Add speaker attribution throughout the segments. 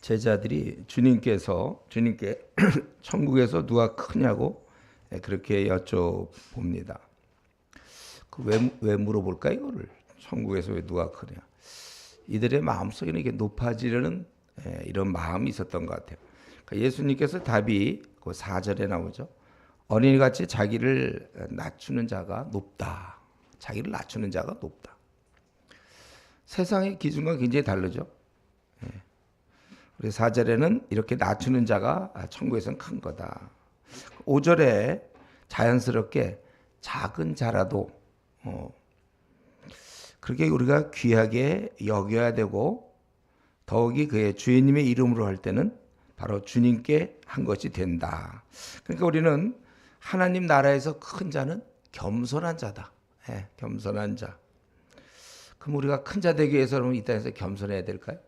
Speaker 1: 제자들이 주님께 천국에서 누가 크냐고 그렇게 여쭤봅니다. 왜 물어볼까 이거를? 천국에서 왜 누가 크냐? 이들의 마음속에는 이게 높아지려는 이런 마음이 있었던 것 같아요. 그러니까 예수님께서 답이 그 4절에 나오죠. 어린이같이 자기를 낮추는 자가 높다. 자기를 낮추는 자가 높다. 세상의 기준과 굉장히 다르죠. 우리 4절에는 이렇게 낮추는 자가 천국에서는 큰 거다. 5절에 자연스럽게 작은 자라도 그렇게 우리가 귀하게 여겨야 되고 더욱이 그의 주인님의 이름으로 할 때는 바로 주님께 한 것이 된다. 그러니까 우리는 하나님 나라에서 큰 자는 겸손한 자다. 겸손한 자. 그럼 우리가 큰 자 되기 위해서 그러면 이 땅에서 겸손해야 될까요?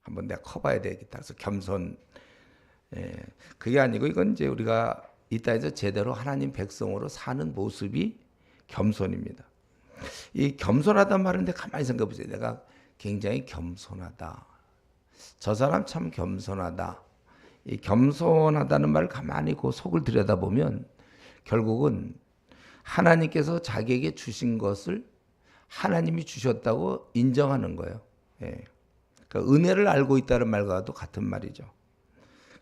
Speaker 1: 한번 내가 커봐야 되겠다. 그래서 겸손. 그게 아니고 이건 이제 우리가 이 땅에서 제대로 하나님 백성으로 사는 모습이 겸손입니다. 이 겸손하단 말인데 가만히 생각해 보세요. 내가 굉장히 겸손하다. 저 사람 참 겸손하다. 이 겸손하다는 말을 가만히 그 속을 들여다보면 결국은 하나님께서 자기에게 주신 것을 하나님이 주셨다고 인정하는 거예요. 그러니까 은혜를 알고 있다는 말과도 같은 말이죠.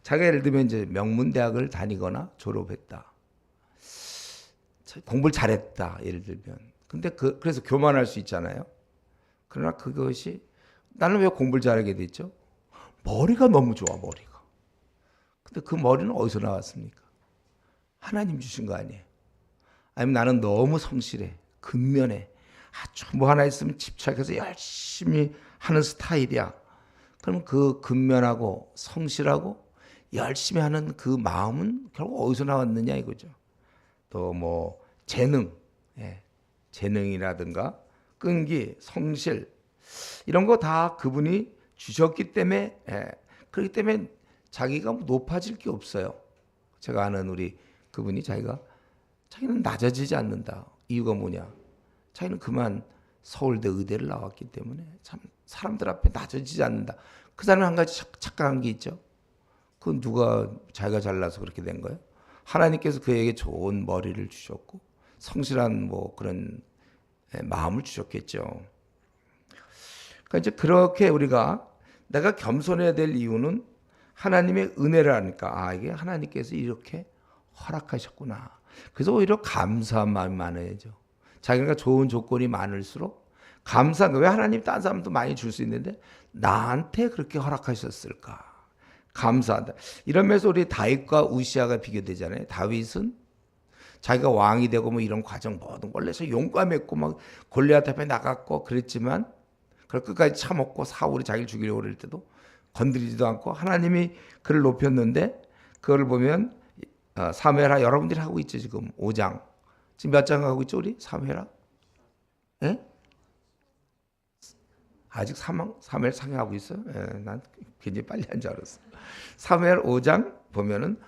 Speaker 1: 자기가 예를 들면 이제 명문대학을 다니거나 졸업했다. 공부를 잘했다. 예를 들면. 근데 그래서 교만할 수 있잖아요. 그러나 그것이 나는 왜 공부를 잘하게 됐죠? 머리가 너무 좋아, 머리가. 근데 그 머리는 어디서 나왔습니까? 하나님 주신 거 아니에요. 아니면 나는 너무 성실해, 근면해. 아주 뭐 하나 있으면 집착해서 열심히 하는 스타일이야. 그러면 그 근면하고 성실하고 열심히 하는 그 마음은 결국 어디서 나왔느냐 이거죠. 또 뭐 재능, 재능이라든가 끈기, 성실 이런 거 다 그분이 주셨기 때문에 그렇기 때문에 자기가 높아질 게 없어요. 제가 아는 우리 그분이 자기는 낮아지지 않는다. 이유가 뭐냐? 자기는 그만 서울대 의대를 나왔기 때문에 참 사람들 앞에 낮아지지 않는다. 그 사람은 한 가지 착각한 게 있죠. 그건 누가 자기가 잘나서 그렇게 된 거예요? 하나님께서 그에게 좋은 머리를 주셨고 성실한 뭐 그런 마음을 주셨겠죠. 그러니까 이제 그렇게 우리가 내가 겸손해야 될 이유는 하나님의 은혜를 하니까 이게 하나님께서 이렇게 허락하셨구나. 그래서 오히려 감사한 마음이 많아야죠. 자기가 좋은 조건이 많을수록 감사한 거. 왜 하나님 딴 사람도 많이 줄 수 있는데 나한테 그렇게 허락하셨을까? 감사한다. 이런 면에서 우리 다윗과 우시아가 비교되잖아요. 다윗은 자기가 왕이 되고 뭐 이런 과정 모든 걸 내서 용감했고 막 골리앗 앞에 나갔고 그랬지만 그걸 끝까지 참았고 사울이 자기를 죽이려고 그럴 때도 건드리지도 않고 하나님이 그를 높였는데 그걸 보면 사무엘하 여러분들이 하고 있죠. 지금 5장. 지금 몇 장 하고 있죠, 우리? 사무엘하? 예? 아직 사무엘 상하고 있어요? 난 굉장히 빨리 한 줄 알았어. 사무엘 5장 보면은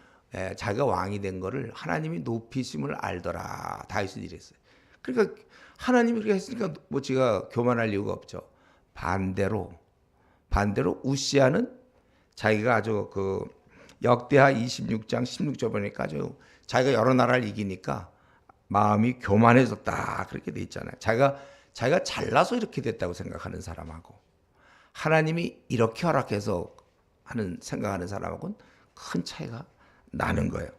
Speaker 1: 자기가 왕이 된 거를 하나님이 높이심을 알더라. 다윗은 이랬어요. 그러니까 하나님이 그렇게 했으니까 뭐 제가 교만할 이유가 없죠. 반대로 우시아는 자기가 아주 그 역대하 26장 16절 보니까 아주 자기가 여러 나라를 이기니까 마음이 교만해졌다 그렇게 돼 있잖아요. 자기가 잘나서 이렇게 됐다고 생각하는 사람하고 하나님이 이렇게 허락해서 생각하는 사람하고는 큰 차이가 나는 거예요.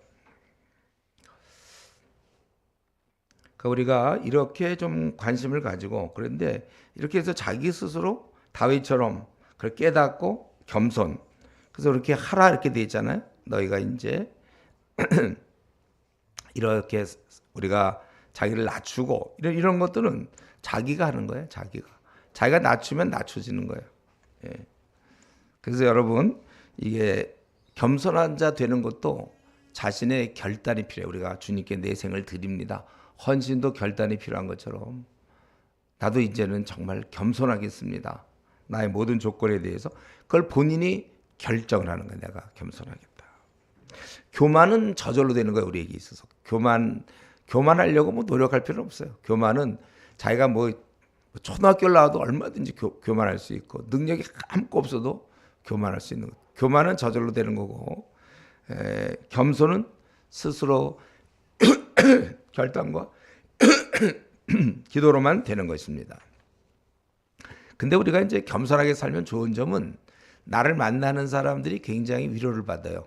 Speaker 1: 그러니까 우리가 이렇게 좀 관심을 가지고 그런데 이렇게 해서 자기 스스로 다윗처럼 그걸 깨닫고 겸손. 그래서 이렇게 하라 이렇게 돼 있잖아요. 너희가 이제 이렇게 우리가 자기를 낮추고 이런 것들은 자기가 하는 거예요. 자기가 낮추면 낮춰지는 거예요. 그래서 여러분 이게 겸손한 자 되는 것도 자신의 결단이 필요해요. 우리가 주님께 내 생을 드립니다. 헌신도 결단이 필요한 것처럼 나도 이제는 정말 겸손하겠습니다. 나의 모든 조건에 대해서 그걸 본인이 결정을 하는 거예요. 내가 겸손하겠다. 교만은 저절로 되는 거예요. 우리에게 있어서. 교만하려고 뭐 노력할 필요는 없어요. 교만은 자기가 뭐 초등학교를 나와도 얼마든지 교만할 수 있고 능력이 아무것도 없어도 교만할 수 있는 것. 교만은 저절로 되는 거고 겸손은 스스로 결단과 기도로만 되는 것입니다. 근데 우리가 이제 겸손하게 살면 좋은 점은 나를 만나는 사람들이 굉장히 위로를 받아요.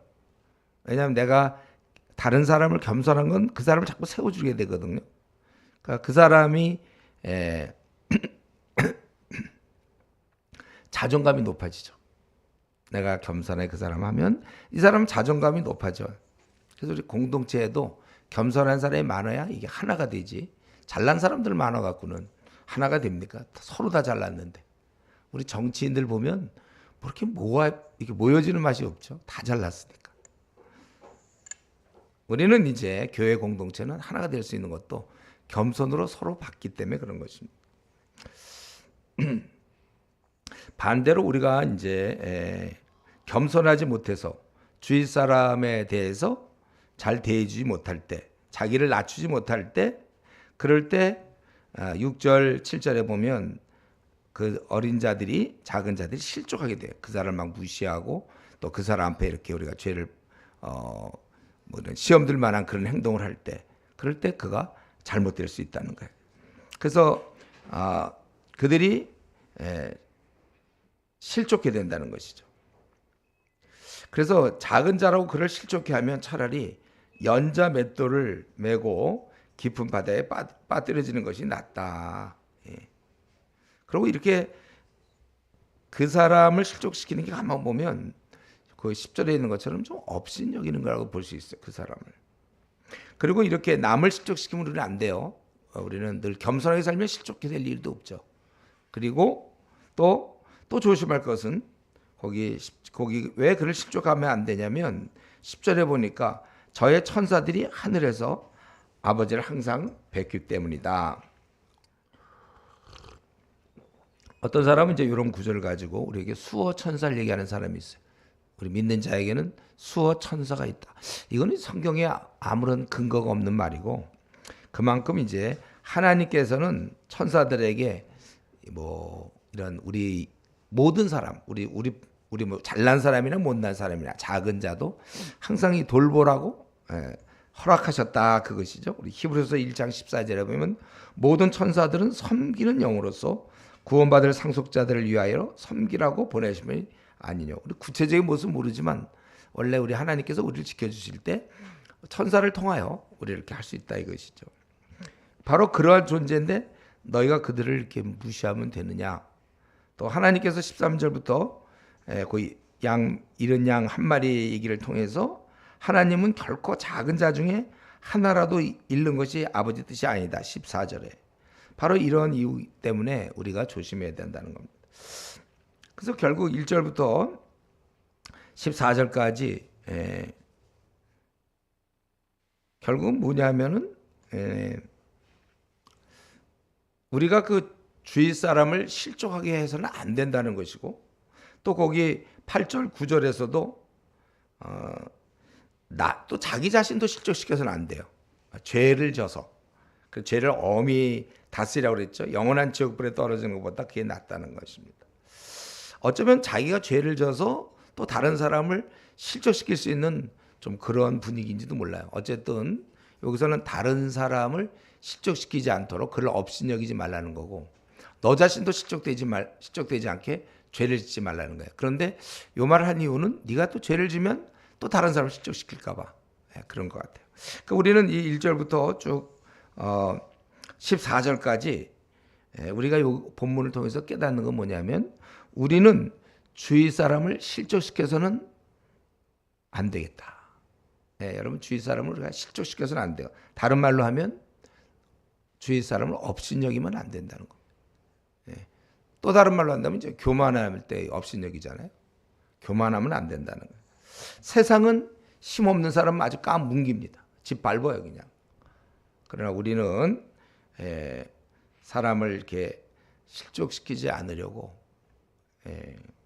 Speaker 1: 왜냐하면 내가 다른 사람을 겸손한 건 그 사람을 자꾸 세워주게 되거든요. 그러니까 그 사람이 자존감이 높아지죠. 내가 겸손하게 그 사람 하면 이 사람은 자존감이 높아져요. 그래서 우리 공동체에도 겸손한 사람이 많아야 이게 하나가 되지. 잘난 사람들 많아갖고는 하나가 됩니까? 서로 다 잘났는데. 우리 정치인들 보면 뭐 이렇게 모여지는 맛이 없죠. 다 잘났으니까. 우리는 이제 교회 공동체는 하나가 될 수 있는 것도 겸손으로 서로 받기 때문에 그런 것입니다. 반대로 우리가 이제 겸손하지 못해서 주위 사람에 대해서 잘 대해주지 못할 때, 자기를 낮추지 못할 때, 그럴 때 6절, 7절에 보면 그 어린 자들이, 작은 자들이 실족하게 돼요. 그 사람을 막 무시하고 또 그 사람 앞에 이렇게 우리가 죄를 뭐 이런 시험들 만한 그런 행동을 할 때, 그럴 때 그가 잘못될 수 있다는 거예요. 그래서 그들이 실족해 된다는 것이죠. 그래서 작은 자라고 그를 실족해 하면 차라리 연자 맷돌을 메고 깊은 바다에 빠뜨려지는 것이 낫다. 그리고 이렇게 그 사람을 실족시키는 게 한번 보면 그 10절에 있는 것처럼 좀 업신여기는 거라고 볼 수 있어요. 그 사람을. 그리고 이렇게 남을 실족시키면 우리는 안 돼요. 우리는 늘 겸손하게 살면 실족해 될 일도 없죠. 그리고 또 조심할 것은 거기 왜 그를 실족하면 안 되냐면 10절에 보니까 저의 천사들이 하늘에서 아버지를 항상 뵙기 때문이다. 어떤 사람은 이제 이런 구절을 가지고 우리에게 수호 천사를 얘기하는 사람이 있어요. 우리 믿는 자에게는 수호 천사가 있다. 이거는 성경에 아무런 근거가 없는 말이고 그만큼 이제 하나님께서는 천사들에게 뭐 이런 우리 모든 사람, 우리 뭐 잘난 사람이나 못난 사람이나 작은 자도 항상 이 돌보라고 허락하셨다 그것이죠. 우리 히브리서 1장 14절에 보면 모든 천사들은 섬기는 영으로서 구원받을 상속자들을 위하여 섬기라고 보내심이 아니뇨. 우리 구체적인 모습은 모르지만 원래 우리 하나님께서 우리를 지켜주실 때 천사를 통하여 우리 이렇게 할 수 있다 이것이죠. 바로 그러한 존재인데 너희가 그들을 이렇게 무시하면 되느냐. 또 하나님께서 13절부터 그 잃은 양 한 마리 얘기를 통해서 하나님은 결코 작은 자 중에 하나라도 잃는 것이 아버지 뜻이 아니다. 14절에. 바로 이런 이유 때문에 우리가 조심해야 된다는 겁니다. 그래서 결국 1절부터 14절까지 결국은 뭐냐면은 우리가 그 주위 사람을 실족하게 해서는 안 된다는 것이고 또 거기 8절 9절에서도 또 자기 자신도 실족시켜서는 안 돼요. 죄를 져서 그 죄를 엄히 다스리라고 그랬죠. 영원한 지옥불에 떨어지는 것보다 그게 낫다는 것입니다. 어쩌면 자기가 죄를 져서 또 다른 사람을 실족시킬 수 있는 좀 그런 분위기인지도 몰라요. 어쨌든 여기서는 다른 사람을 실족시키지 않도록 그를 업신여기지 말라는 거고 너 자신도 실족되지 않게 죄를 짓지 말라는 거예요. 그런데 요 말을 한 이유는 네가 또 죄를 지면 또 다른 사람을 실족시킬까 봐 그런 것 같아요. 그러니까 우리는 이 1절부터 쭉 14절까지 우리가 이 본문을 통해서 깨닫는 건 뭐냐면 우리는 주위 사람을 실족시켜서는 안 되겠다. 여러분 주위 사람을 우리가 실족시켜서는 안 돼요. 다른 말로 하면 주위 사람을 업신여기면 안 된다는 겁니다. 또 다른 말로 한다면 이제 교만할 때 업신여기잖아요. 교만하면 안 된다는 거예요. 세상은 힘없는 사람은 아주 까뭉깁니다. 집 밟아요 그냥. 그러나 우리는 사람을 이렇게 실족시키지 않으려고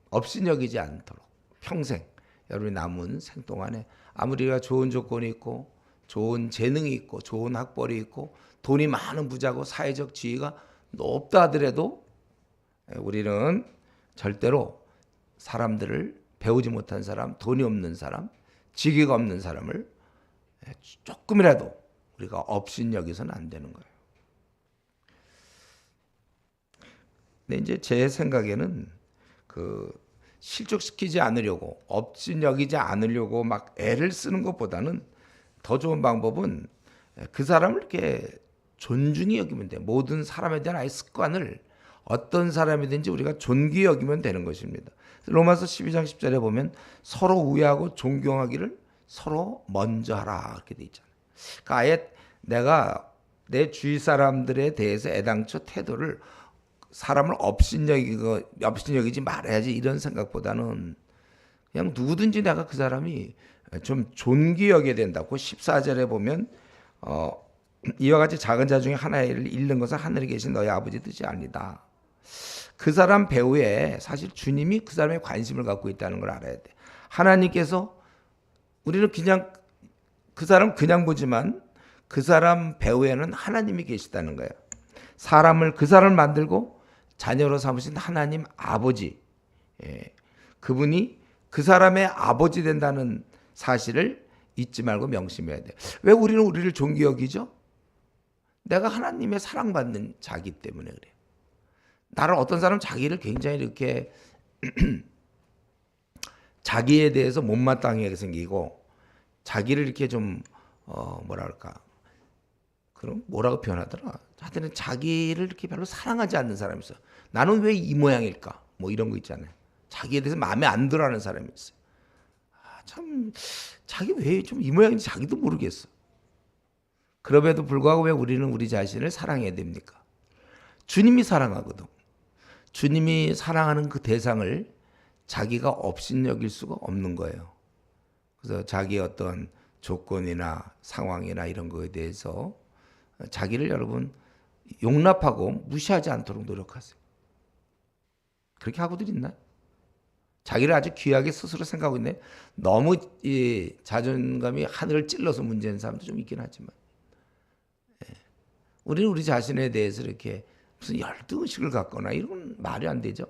Speaker 1: 업신여기지 않도록 평생 여러분이 남은 생 동안에 아무리 우리가 좋은 조건이 있고 좋은 재능이 있고 좋은 학벌이 있고 돈이 많은 부자고 사회적 지위가 높다 하더라도 우리는 절대로 사람들을, 배우지 못한 사람, 돈이 없는 사람, 지위가 없는 사람을 조금이라도 우리가 업신여기서는 안 되는 거예요. 근데 이제 제 생각에는 실족시키지 않으려고, 업신여기지 않으려고 막 애를 쓰는 것보다는 더 좋은 방법은 그 사람을 이렇게 존중히 여기면 돼. 모든 사람에 대한 아예 습관을 어떤 사람이든지 우리가 존귀히 여기면 되는 것입니다. 로마서 12장 10절에 보면 서로 우애하고 존경하기를 서로 먼저 하라 이렇게 돼 있잖아요. 그러니까 아예 내가 내 주위 사람들에 대해서 애당초 태도를 사람을 업신여기지 말아야지 이런 생각보다는 그냥 누구든지 내가 그 사람이 좀 존귀히 여겨야 된다고. 14절에 보면 이와 같이 작은 자 중에 하나를 잃는 것은 하늘에 계신 너희 아버지 뜻이 아니다. 그 사람 배후에 사실 주님이 그 사람의 관심을 갖고 있다는 걸 알아야 돼. 하나님께서 우리는 그냥 그 사람 그냥 보지만 그 사람 배후에는 하나님이 계시다는 거예요. 그 사람을 만들고 자녀로 삼으신 하나님 아버지, 그분이 그 사람의 아버지 된다는 사실을 잊지 말고 명심해야 돼. 왜 우리는 우리를 존귀히 여기죠? 내가 하나님의 사랑받는 자기 때문에 그래요. 나를 어떤 사람은 자기를 굉장히 이렇게 자기에 대해서 못마땅하게 생기고 자기를 이렇게 좀 뭐랄까 그럼 뭐라고 표현하더라. 하여튼 자기를 이렇게 별로 사랑하지 않는 사람이 있어요. 나는 왜 이 모양일까? 뭐 이런 거 있잖아요. 자기에 대해서 마음에 안 들어하는 사람이 있어요. 참 자기 왜 좀 이 모양인지 자기도 모르겠어. 그럼에도 불구하고 왜 우리는 우리 자신을 사랑해야 됩니까? 주님이 사랑하거든. 주님이 사랑하는 그 대상을 자기가 업신여길 수가 없는 거예요. 그래서 자기의 어떤 조건이나 상황이나 이런 거에 대해서 자기를 여러분 용납하고 무시하지 않도록 노력하세요. 그렇게 하고들 있나요? 자기를 아주 귀하게 스스로 생각하고 있네. 너무 이 자존감이 하늘을 찔러서 문제인 사람도 좀 있긴 하지만 우리는 우리 자신에 대해서 이렇게 무슨 열등의식을 갖거나 이런 건 말이 안 되죠.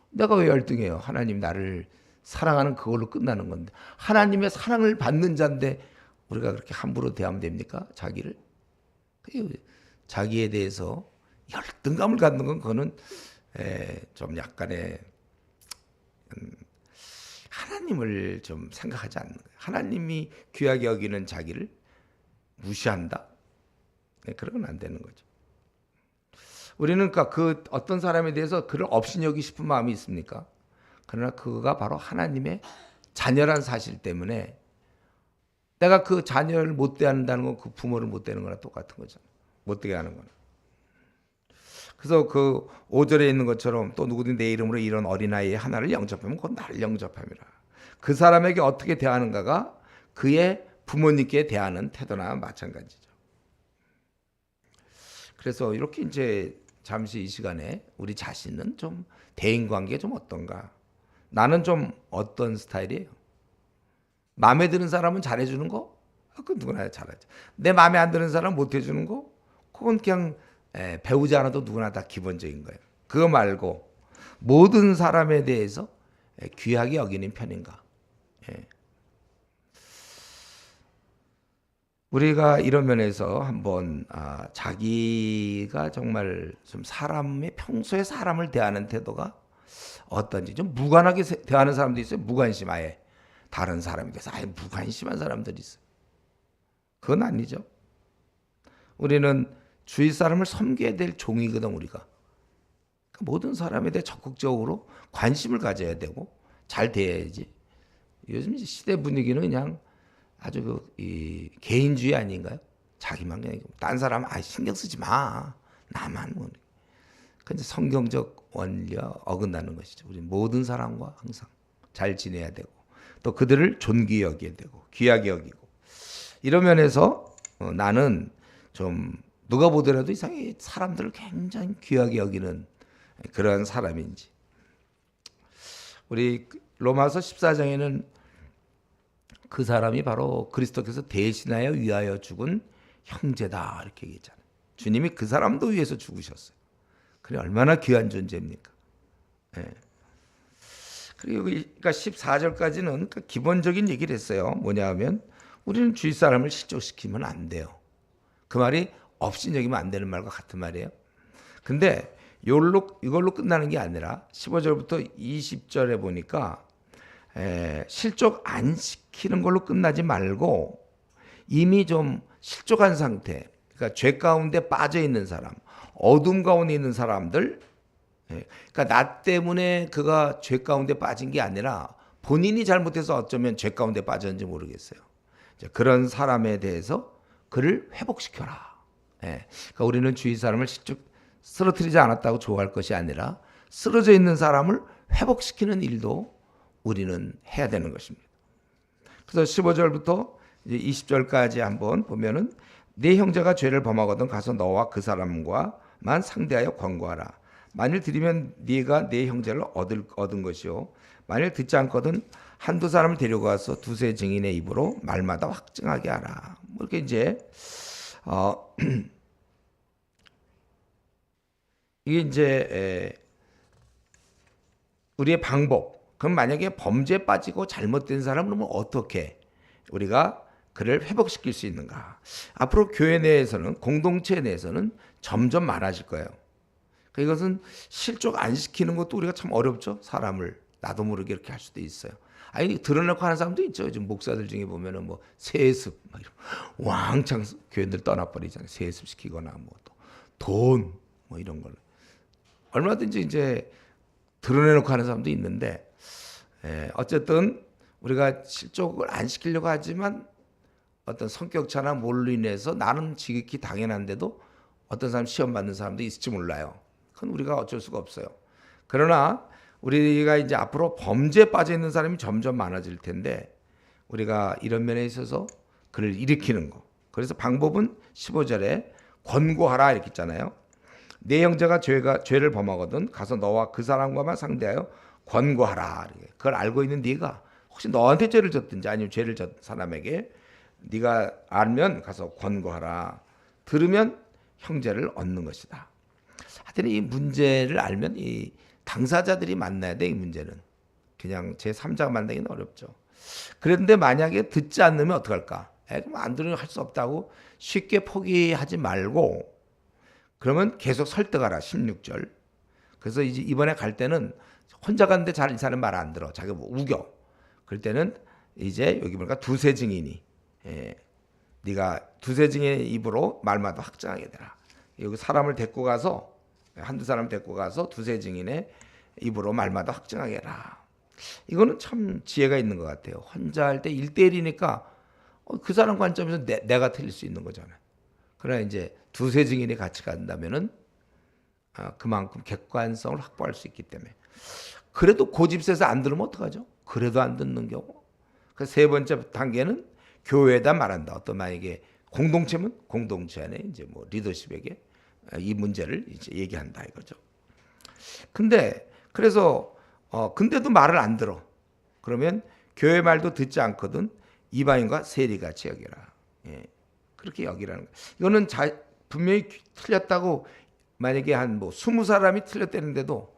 Speaker 1: 내가 왜 열등해요? 하나님 나를 사랑하는 그걸로 끝나는 건데 하나님의 사랑을 받는 자인데 우리가 그렇게 함부로 대하면 됩니까? 자기를? 자기에 대해서 열등감을 갖는 건 그거는 좀 약간의 하나님을 좀 생각하지 않는 거예요. 하나님이 귀하게 여기는 자기를 무시한다? 그런 건 안 되는 거죠. 우리는 그러니까 그 어떤 사람에 대해서 그를 업신여기고 싶은 마음이 있습니까? 그러나 그가 바로 하나님의 자녀란 사실 때문에 내가 그 자녀를 못 대한다는 건 그 부모를 못 대는 거나 똑같은 거잖아요. 못 되게 하는 거는. 그래서 그 5절에 있는 것처럼 또 누구든 내 이름으로 이런 어린아이 하나를 영접하면 곧 나를 영접함이라. 그 사람에게 어떻게 대하는가가 그의 부모님께 대하는 태도나 마찬가지죠. 그래서 이렇게 이제 잠시 이 시간에 우리 자신은 좀 대인관계 좀 어떤가? 나는 좀 어떤 스타일이에요? 마음에 드는 사람은 잘해주는 거? 그건 누구나 잘하죠. 내 마음에 안 드는 사람 못해주는 거? 그건 그냥 배우지 않아도 누구나 다 기본적인 거예요. 그거 말고 모든 사람에 대해서 귀하게 여기는 편인가? 우리가 이런 면에서 한번 자기가 정말 좀 평소에 사람을 대하는 태도가 어떤지 좀 무관하게 대하는 사람도 있어요. 무관심 아예. 다른 사람에 대해서 아예 무관심한 사람들이 있어요. 그건 아니죠. 우리는 주위 사람을 섬겨야 될 종이거든 우리가. 모든 사람에 대해 적극적으로 관심을 가져야 되고 잘 대해야지. 요즘 시대 분위기는 그냥 아주 이 개인주의 아닌가요? 자기만 그냥 딴 사람 신경 쓰지 마. 나만 뭐. 근데 성경적 원리와 어긋나는 것이죠. 우리 모든 사람과 항상 잘 지내야 되고 또 그들을 존귀히 여겨야 되고 귀하게 여기고 이런 면에서 나는 좀 누가 보더라도 이상하게 사람들을 굉장히 귀하게 여기는 그런 사람인지. 우리 로마서 14장에는 그 사람이 바로 그리스도께서 대신하여 위하여 죽은 형제다 이렇게 얘기했잖아요. 주님이 그 사람도 위해서 죽으셨어요. 그래 얼마나 귀한 존재입니까? 예. 그리고 그러니까 14절까지는 그러니까 기본적인 얘기를 했어요. 뭐냐 하면 우리는 주위 사람을 실족시키면 안 돼요. 그 말이 업신여기면 안 되는 말과 같은 말이에요. 근데 이걸로 끝나는 게 아니라 15절부터 20절에 보니까 실족 안 시키는 걸로 끝나지 말고 이미 좀 실족한 상태, 그러니까 죄 가운데 빠져 있는 사람, 어둠 가운데 있는 사람들, 그러니까 나 때문에 그가 죄 가운데 빠진 게 아니라 본인이 잘못해서 어쩌면 죄 가운데 빠졌는지 모르겠어요. 그런 사람에 대해서 그를 회복시켜라. 그러니까 우리는 주위 사람을 쓰러뜨리지 않았다고 좋아할 것이 아니라 쓰러져 있는 사람을 회복시키는 일도 우리는 해야 되는 것입니다. 그래서 15절부터 이제 20절까지 한번 보면은 네 형제가 죄를 범하거든 가서 너와 그 사람과만 상대하여 권고하라. 만일 들으면 네가 네 형제를 얻은 것이요 만일 듣지 않거든 한두 사람을 데려가서 두세 증인의 입으로 말마다 확증하게 하라. 뭐 이렇게 이제 이게 이제 우리의 방법. 그럼 만약에 범죄에 빠지고 잘못된 사람은 어떻게 우리가 그를 회복시킬 수 있는가? 앞으로 교회 내에서는 공동체 내에서는 점점 많아질 거예요. 이것은 실족 안 시키는 것도 우리가 참 어렵죠. 사람을 나도 모르게 이렇게 할 수도 있어요. 아니 드러내고 하는 사람도 있죠. 요즘 목사들 중에 보면은 뭐 세습 막 이런 왕창 교회들 떠나버리잖아요. 세습 시키거나 뭐 또 돈 뭐 이런 걸 얼마든지 이제 드러내놓고 하는 사람도 있는데 어쨌든 우리가 실족을 안 시키려고 하지만 어떤 성격차나 뭘로 인해서 나는 지극히 당연한데도 어떤 사람 시험 받는 사람도 있을지 몰라요. 그건 우리가 어쩔 수가 없어요. 그러나 우리가 이제 앞으로 범죄에 빠져 있는 사람이 점점 많아질 텐데 우리가 이런 면에 있어서 그를 일으키는 거. 그래서 방법은 15절에 권고하라 이렇게 있잖아요. 네 형제가 죄를 범하거든 가서 너와 그 사람과만 상대하여 권고하라. 그걸 알고 있는 네가 혹시 너한테 죄를 졌든지 아니면 죄를 졌 사람에게 네가 알면 가서 권고하라. 들으면 형제를 얻는 것이다. 하여튼 이 문제를 알면 이 당사자들이 만나야 돼. 이 문제는 그냥 제3자가 만나기는 어렵죠. 그런데 만약에 듣지 않으면 어떡할까? 그럼 안 들으면 할 수 없다고 쉽게 포기하지 말고 그러면 계속 설득하라. 16절. 그래서 이제 이번에 갈 때는 혼자 갔는데 이 사람 말 안 들어. 자기가 뭐 우겨. 그럴 때는 이제 여기 보니까 두세 증인이 네가 두세 증인의 입으로 말마다 확증하게 되라. 여기 사람을 데리고 가서 한두 사람 데리고 가서 두세 증인의 입으로 말마다 확증하게 해라. 이거는 참 지혜가 있는 것 같아요. 혼자 할 때 1대1이니까 그 사람 관점에서 내가 틀릴 수 있는 거잖아요. 그러나 이제 두세 증인이 같이 간다면은 그만큼 객관성을 확보할 수 있기 때문에 그래도 고집세서 안 들으면 어떡하죠? 그래도 안 듣는 경우. 그 세 번째 단계는 교회에다 말한다. 어떤 만약에 공동체면 공동체 안에 이제 뭐 리더십에게 이 문제를 이제 얘기한다 이거죠. 근데 그래서 근데도 말을 안 들어. 그러면 교회 말도 듣지 않거든 이방인과 세리같이 여기라. 그렇게 여기라는 거. 이거는 분명히 틀렸다고 만약에 한 뭐 20사람이 틀렸다는데도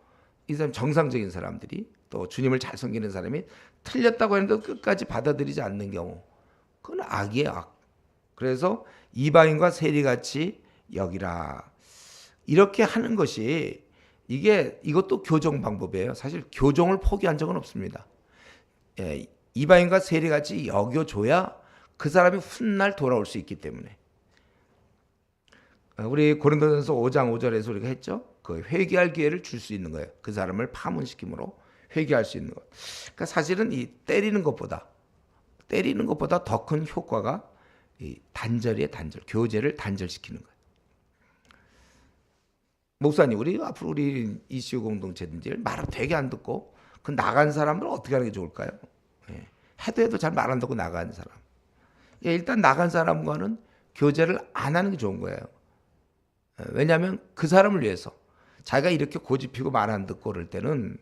Speaker 1: 이 사람 정상적인 사람들이 또 주님을 잘 섬기는 사람이 틀렸다고 했는데 끝까지 받아들이지 않는 경우 그건 악이에요. 악. 그래서 이방인과 세리같이 여기라. 이렇게 하는 것이 이것도 교정 방법이에요. 사실 교정을 포기한 적은 없습니다. 이방인과 세리같이 여겨줘야 그 사람이 훗날 돌아올 수 있기 때문에. 우리 고린도전서 5장 5절에서 우리가 했죠. 그 회개할 기회를 줄 수 있는 거예요. 그 사람을 파문시킴으로 회개할 수 있는 것. 그러니까 사실은 이 때리는 것보다 더 큰 효과가 이 단절이에요. 단절. 교제를 단절시키는 거예요. 목사님, 앞으로 우리 이슈 공동체든지 말을 되게 안 듣고 그 나간 사람을 어떻게 하는 게 좋을까요? 해도 잘 말 안 듣고 나간 사람. 일단 나간 사람과는 교제를 안 하는 게 좋은 거예요. 왜냐하면 그 사람을 위해서 자기가 이렇게 고집피고 말 안 듣고 그럴 때는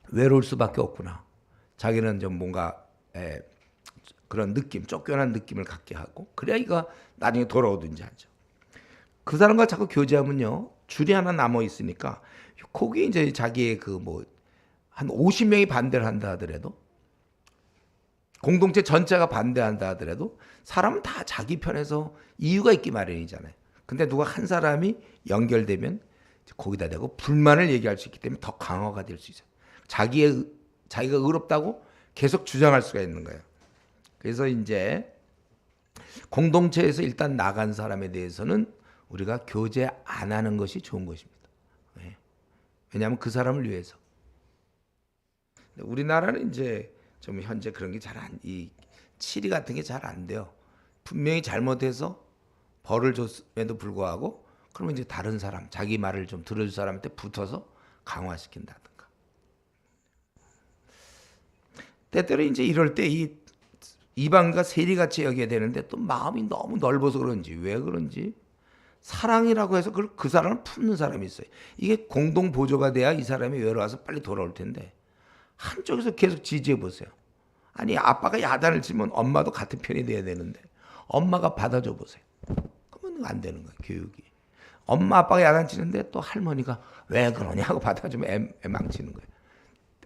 Speaker 1: 외로울 수밖에 없구나. 자기는 좀 뭔가 그런 느낌, 쫓겨난 느낌을 갖게 하고 그래야 이가 나중에 돌아오든지 하죠. 그 사람과 자꾸 교제하면요, 줄이 하나 남아 있으니까 거기 이제 자기의 그 뭐 한 50명이 반대를 한다 하더라도, 공동체 전체가 반대한다 하더라도 사람은 다 자기 편에서 이유가 있기 마련이잖아요. 근데 누가 한 사람이 연결되면 거기다 대고 불만을 얘기할 수 있기 때문에 더 강화가 될 수 있어요. 자기가 의롭다고 계속 주장할 수가 있는 거예요. 그래서 이제 공동체에서 일단 나간 사람에 대해서는 우리가 교제 안 하는 것이 좋은 것입니다. 왜냐하면 그 사람을 위해서. 우리나라는 이제 좀 현재 그런 게 잘 안, 이 치리 같은 게 잘 안 돼요. 분명히 잘못해서 벌을 줬음에도 불구하고 그러면 이제 다른 사람, 자기 말을 좀 들어줄 사람한테 붙어서 강화시킨다든가. 때때로 이제 이럴 때 이 이방과 세리같이 여겨야 되는데 또 마음이 너무 넓어서 그런지, 왜 그런지 사랑이라고 해서 그 사람을 품는 사람이 있어요. 이게 공동 보조가 돼야 이 사람이 외로워서 빨리 돌아올 텐데 한쪽에서 계속 지지해 보세요. 아니, 아빠가 야단을 치면 엄마도 같은 편이 돼야 되는데 엄마가 받아줘 보세요. 그러면 안 되는 거예요, 교육이. 엄마 아빠가 야단 치는데 또 할머니가 왜 그러냐고 받아주면 애 망치는 거예요.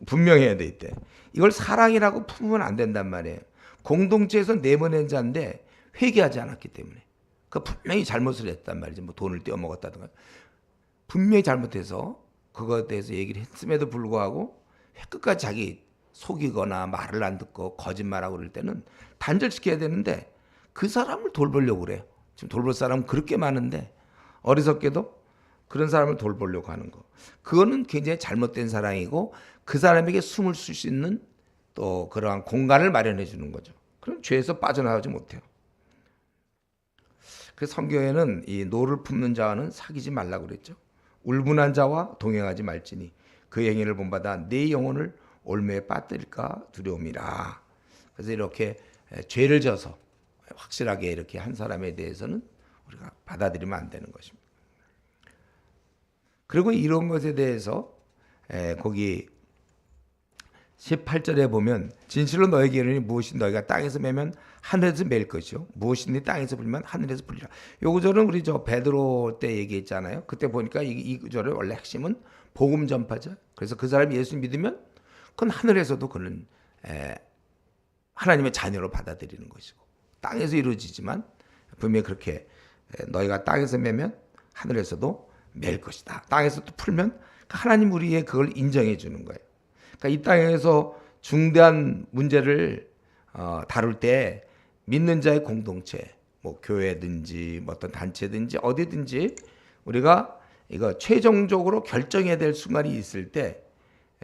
Speaker 1: 분명해야 돼 이때. 이걸 사랑이라고 품으면 안 된단 말이에요. 공동체에서 내보낸 자인데 회개하지 않았기 때문에. 그 분명히 잘못을 했단 말이지. 뭐 돈을 떼어먹었다든가. 분명히 잘못해서 그거에 대해서 얘기를 했음에도 불구하고 끝까지 자기 속이거나 말을 안 듣고 거짓말하고 그럴 때는 단절시켜야 되는데 그 사람을 돌보려고 그래요. 지금 돌볼 사람은 그렇게 많은데 어리석게도 그런 사람을 돌보려고 하는 거. 그거는 굉장히 잘못된 사랑이고 그 사람에게 숨을 쉴 수 있는 또 그러한 공간을 마련해 주는 거죠. 그럼 죄에서 빠져나가지 못해요. 그 성경에는 이 노를 품는 자와는 사귀지 말라고 그랬죠. 울분한 자와 동행하지 말지니 그 행위를 본받아 내 영혼을 올매에 빠뜨릴까 두려움이라. 그래서 이렇게 죄를 져서 확실하게 이렇게 한 사람에 대해서는 우리가 받아들이면 안 되는 것입니다. 그리고 이런 것에 대해서 거기 18절에 보면 진실로 너에게 이르니 무엇이 너희가 땅에서 매면 하늘에서 매일 것이요 무엇이니 땅에서 불면 하늘에서 불리라. 요 구절은 우리 저 베드로 때 얘기했잖아요. 그때 보니까 이 구절의 원래 핵심은 복음 전파자. 그래서 그 사람이 예수 믿으면 그건 하늘에서도 그는 하나님의 자녀로 받아들이는 것이고 땅에서 이루어지지만 분명히 그렇게 너희가 땅에서 매면 하늘에서도 맬 것이다. 땅에서 또 풀면 하나님 우리의 그걸 인정해 주는 거예요. 그러니까 이 땅에서 중대한 문제를 다룰 때 믿는 자의 공동체, 뭐 교회든지 뭐 어떤 단체든지 어디든지 우리가 이거 최종적으로 결정해야 될 순간이 있을 때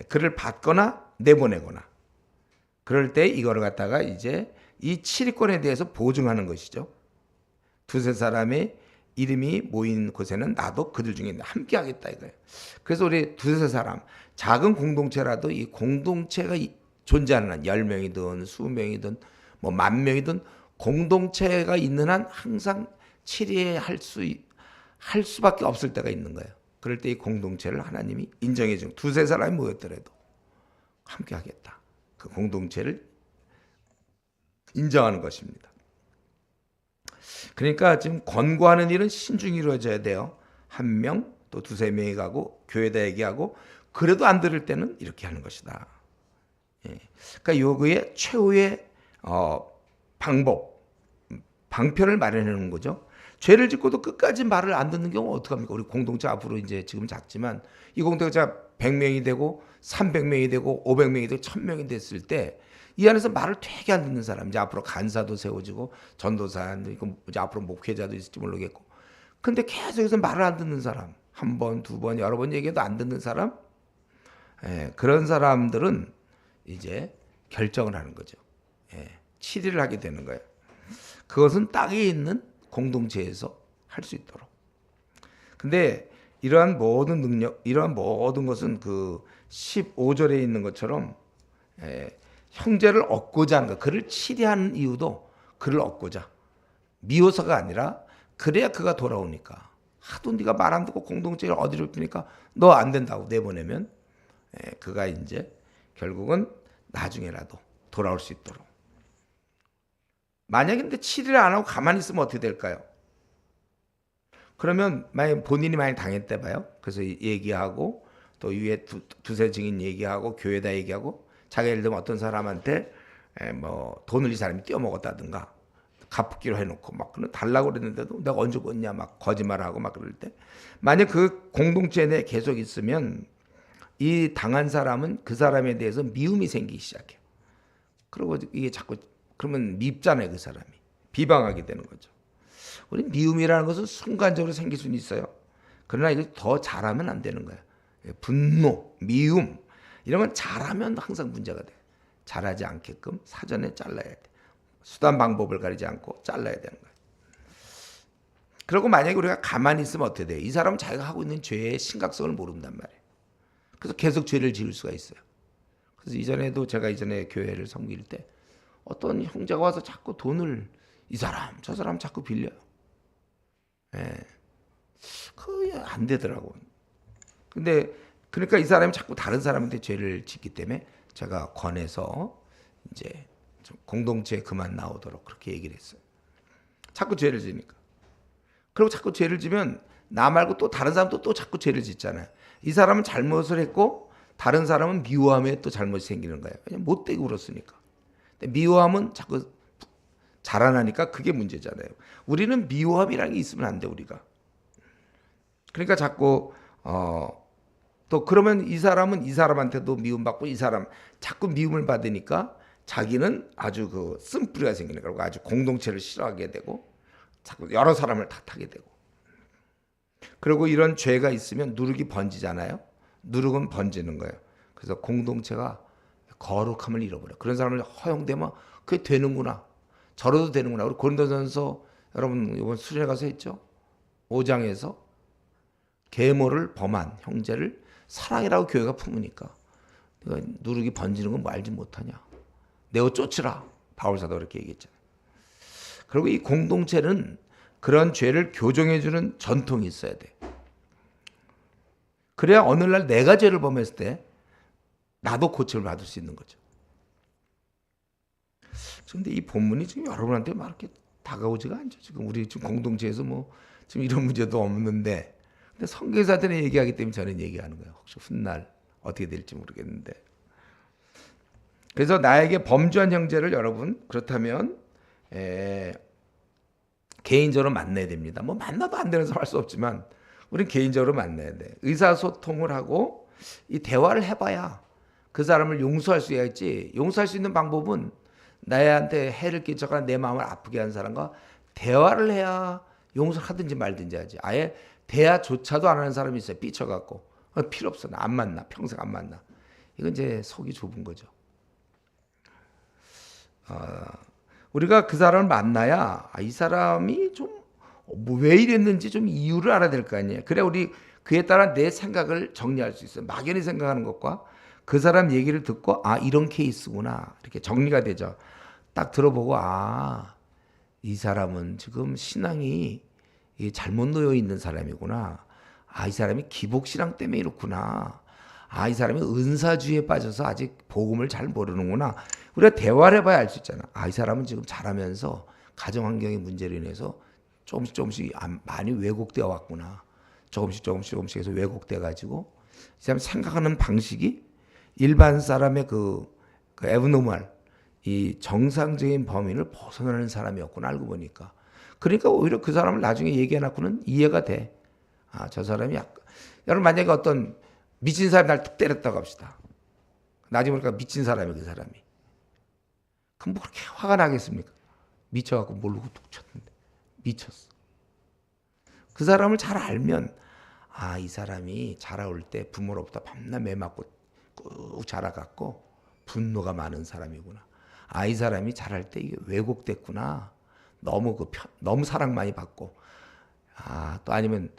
Speaker 1: 그를 받거나 내보내거나 그럴 때 이거를 갖다가 이제 이 치리권에 대해서 보증하는 것이죠. 두세 사람의 이름이 모인 곳에는 나도 그들 중에 함께 하겠다 이거예요. 그래서 우리 두세 사람 작은 공동체라도 이 공동체가 존재하는 한 10명이든 20명이든 뭐 10,000명이든 공동체가 있는 한 항상 치리할 수밖에 없을 때가 있는 거예요. 그럴 때 이 공동체를 하나님이 인정해 준 두세 사람이 모였더라도 함께 하겠다. 그 공동체를 인정하는 것입니다. 그러니까 지금 권고하는 일은 신중히 이루어져야 돼요. 한 명, 또 두세 명이 가고 교회에다 얘기하고 그래도 안 들을 때는 이렇게 하는 것이다. 그러니까 요거의 최후의 방편을 마련해 놓은 거죠. 죄를 짓고도 끝까지 말을 안 듣는 경우 어떡합니까? 우리 공동체 앞으로 이제 지금 작지만 이 공동체가 100명이 되고 300명이 되고 500명이 되고 1000명이 됐을 때 이 안에서 말을 되게 안 듣는 사람, 이제 앞으로 간사도 세워지고 전도사도 있고 이제 앞으로 목회자도 있을지 모르겠고, 근데 계속해서 말을 안 듣는 사람, 한 번, 두 번, 여러 번 얘기해도 안 듣는 사람, 그런 사람들은 이제 결정을 하는 거죠. 치리를 하게 되는 거예요. 그것은 땅에 있는 공동체에서 할 수 있도록. 근데 이러한 모든 능력, 이러한 모든 것은 그 15절에 있는 것처럼 형제를 얻고자 하는 것, 그를 치리하는 이유도 그를 얻고자, 미워서가 아니라 그래야 그가 돌아오니까. 하도 네가 말 안 듣고 공동체를 어디로 피니까 너 안 된다고 내보내면 그가 이제 결국은 나중에라도 돌아올 수 있도록. 만약에 근데 치리를 안 하고 가만히 있으면 어떻게 될까요? 그러면 만약 본인이 많이 당했대 봐요. 그래서 얘기하고 또 위에 두세 증인 얘기하고 교회다 얘기하고 자기 예를 들면 어떤 사람한테 뭐 돈을 이 사람이 떼어먹었다든가 갚기로 해놓고 막 그런 달라고 그랬는데도 내가 언제 줬냐 막 거짓말하고 막 그럴 때 만약 그 공동체 내에 계속 있으면 이 당한 사람은 그 사람에 대해서 미움이 생기기 시작해요. 그리고 이게 자꾸 그러면 밉잖아요. 그 사람이 비방하게 되는 거죠. 우리 미움이라는 것은 순간적으로 생길 수는 있어요. 그러나 이거 더 잘하면 안 되는 거예요. 분노, 미움 이런 건 잘하면 항상 문제가 돼. 잘하지 않게끔 사전에 잘라야 돼. 수단 방법을 가리지 않고 잘라야 되는 거예요. 그리고 만약에 우리가 가만히 있으면 어떻게 돼요? 이 사람은 자기가 하고 있는 죄의 심각성을 모른단 말이에요. 그래서 계속 죄를 지을 수가 있어요. 그래서 제가 이전에 교회를 섬길 때 어떤 형제가 와서 자꾸 돈을 이 사람 저 사람 자꾸 빌려요. 예. 그게 안 되더라고. 근데 그러니까 이 사람이 자꾸 다른 사람한테 죄를 짓기 때문에 제가 권해서 이제 좀 공동체에 그만 나오도록 그렇게 얘기를 했어요. 자꾸 죄를 지니까. 그리고 자꾸 죄를 지면 나 말고 또 다른 사람도 또 자꾸 죄를 짓잖아요. 이 사람은 잘못을 했고 다른 사람은 미워함에 또 잘못이 생기는 거예요. 왜냐면 못되게 굴었으니까. 근데 미워함은 자꾸 자라나니까 그게 문제잖아요. 우리는 미워함이라는 게 있으면 안 돼, 우리가. 그러니까 자꾸 또 그러면 이 사람은 이 사람한테도 미움받고 이 사람 자꾸 미움을 받으니까 자기는 아주 그 쓴뿌리가 생기는 거고 아주 공동체를 싫어하게 되고 자꾸 여러 사람을 탓하게 되고 그리고 이런 죄가 있으면 누룩이 번지잖아요. 누룩은 번지는 거예요. 그래서 공동체가 거룩함을 잃어버려. 그런 사람을 허용되면 그게 되는구나. 저러도 되는구나. 우리 고린도전서 여러분 이번 수련회 가서 했죠. 5장에서 계모를 범한 형제를 사랑이라고 교회가 품으니까 누룩이 번지는 건 뭐 알지 못하냐. 내어 쫓으라. 바울사도 그렇게 얘기했잖아요. 그리고 이 공동체는 그런 죄를 교정해주는 전통이 있어야 돼. 그래야 어느 날 내가 죄를 범했을 때 나도 고침을 받을 수 있는 거죠. 그런데 이 본문이 지금 여러분한테 막 이렇게 다가오지가 않죠. 지금 우리 지금 공동체에서 뭐 지금 이런 문제도 없는데, 근데 선교사들은 얘기하기 때문에 저는 얘기하는 거예요. 혹시 훗날 어떻게 될지 모르겠는데. 그래서 나에게 범죄한 형제를 여러분 그렇다면 개인적으로 만나야 됩니다. 뭐 만나도 안 되는 사람 할 수 없지만 우리는 개인적으로 만나야 돼. 의사소통을 하고 이 대화를 해봐야 그 사람을 용서할 수 있지. 용서할 수 있는 방법은 나한테 해를 끼쳐가 내 마음을 아프게 한 사람과 대화를 해야 용서를 하든지 말든지 하지. 아예 대화조차도 안 하는 사람이 있어요. 삐쳐갖고 필요 없어. 나 안 만나. 평생 안 만나. 이건 이제 속이 좁은 거죠. 우리가 그 사람을 만나야 이 사람이 좀 왜 이랬는지 좀 이유를 알아야 될 거 아니에요. 그래 우리 그에 따라 내 생각을 정리할 수 있어요. 막연히 생각하는 것과 그 사람 얘기를 듣고 이런 케이스구나 이렇게 정리가 되죠. 딱 들어보고 이 사람은 지금 신앙이 잘못 놓여 있는 사람이구나. 이 사람이 기복신앙 때문에 이렇구나. 이 사람이 은사주의에 빠져서 아직 복음을 잘 모르는구나. 우리가 대화를 해봐야 알 수 있잖아. 이 사람은 지금 자라면서 가정환경의 문제로 인해서 조금씩 많이 왜곡되어 왔구나. 조금씩 해서 왜곡돼 가지고 이 사람 생각하는 방식이 일반 사람의 그 에브노멀 이 정상적인 범위를 벗어나는 사람이었구나 알고 보니까. 그러니까 오히려 그 사람을 나중에 얘기해놓고는 이해가 돼. 저 사람이 여러분 만약에 어떤 미친 사람이 날 툭 때렸다고 합시다. 나중에 보니까 미친 사람이 그 사람이. 그럼 뭐 그렇게 화가 나겠습니까? 미쳐갖고 모르고 툭 쳤는데. 미쳤어. 그 사람을 잘 알면 이 사람이 자라올 때 부모로부터 밤낮 매 맞고 꾹 자라갖고 분노가 많은 사람이구나. 이 사람이 자랄 때 이게 왜곡됐구나. 너무 사랑 많이 받고 또 아니면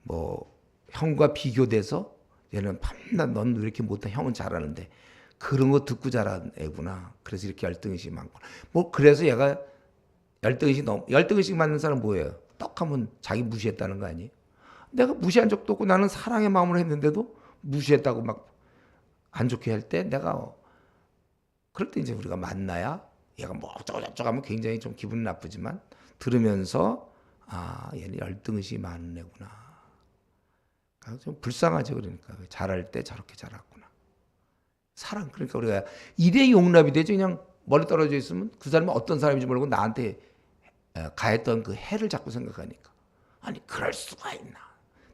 Speaker 1: 뭐 형과 비교돼서 얘는 밤낮 넌 왜 이렇게 못해 형은 잘하는데 그런 거 듣고 자란 애구나. 그래서 이렇게 열등의식이 많고 뭐 그래서 얘가 열등의식 맞는 사람 뭐예요? 떡하면 자기 무시했다는 거 아니에요? 내가 무시한 적도 없고 나는 사랑의 마음으로 했는데도 무시했다고 막 안 좋게 할 때 내가 그럴 때 이제 우리가 만나야 얘가 뭐 어쩌고 저쩌고 하면 굉장히 좀 기분 나쁘지만 들으면서 아, 얘는 열등의식이 많은 애구나. 좀 불쌍하죠. 그러니까 잘할 때 저렇게 잘했구나. 사랑. 그러니까 우리가 일의 용납이 되죠. 그냥 멀리 떨어져 있으면 그 사람이 어떤 사람인지 모르고 나한테 가했던 그 해를 자꾸 생각하니까, 아니 그럴 수가 있나.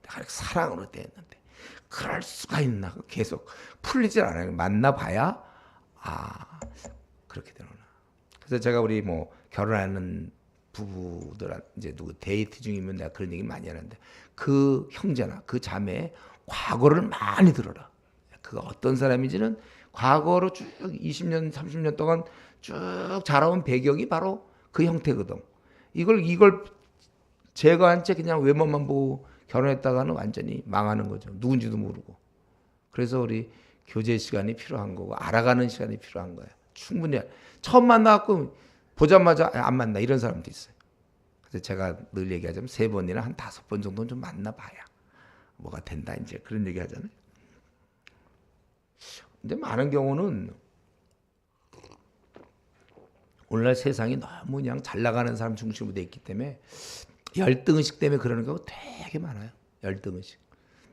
Speaker 1: 내가 사랑으로 대했는데 그럴 수가 있나. 계속 풀리질 않아요. 만나봐야 아 그렇게 되는구나. 그래서 제가 우리 뭐 결혼하는 부부들 이제 누구 데이트 중이면 내가 그런 얘기 많이 하는데, 그 형제나 그 자매의 과거를 많이 들어라. 그가 어떤 사람인지는 과거로 쭉 20년 30년 동안 쭉 자라온 배경이 바로 그 형태거든. 이걸 제거한 채 그냥 외모만 보고 결혼했다가는 완전히 망하는 거죠. 누군지도 모르고. 그래서 우리 교제 시간이 필요한 거고 알아가는 시간이 필요한 거예요. 충분히. 처음 만나갖고 보자마자 안 만나 이런 사람도 있어요. 그래서 제가 늘 얘기하자면 3번이나 한 5번 정도는 좀 만나봐야 뭐가 된다, 이제 그런 얘기 하잖아요. 근데 많은 경우는 오늘날 세상이 너무 그냥 잘 나가는 사람 중심으로 돼 있기 때문에 열등의식 때문에 그러는 경우 되게 많아요. 열등의식.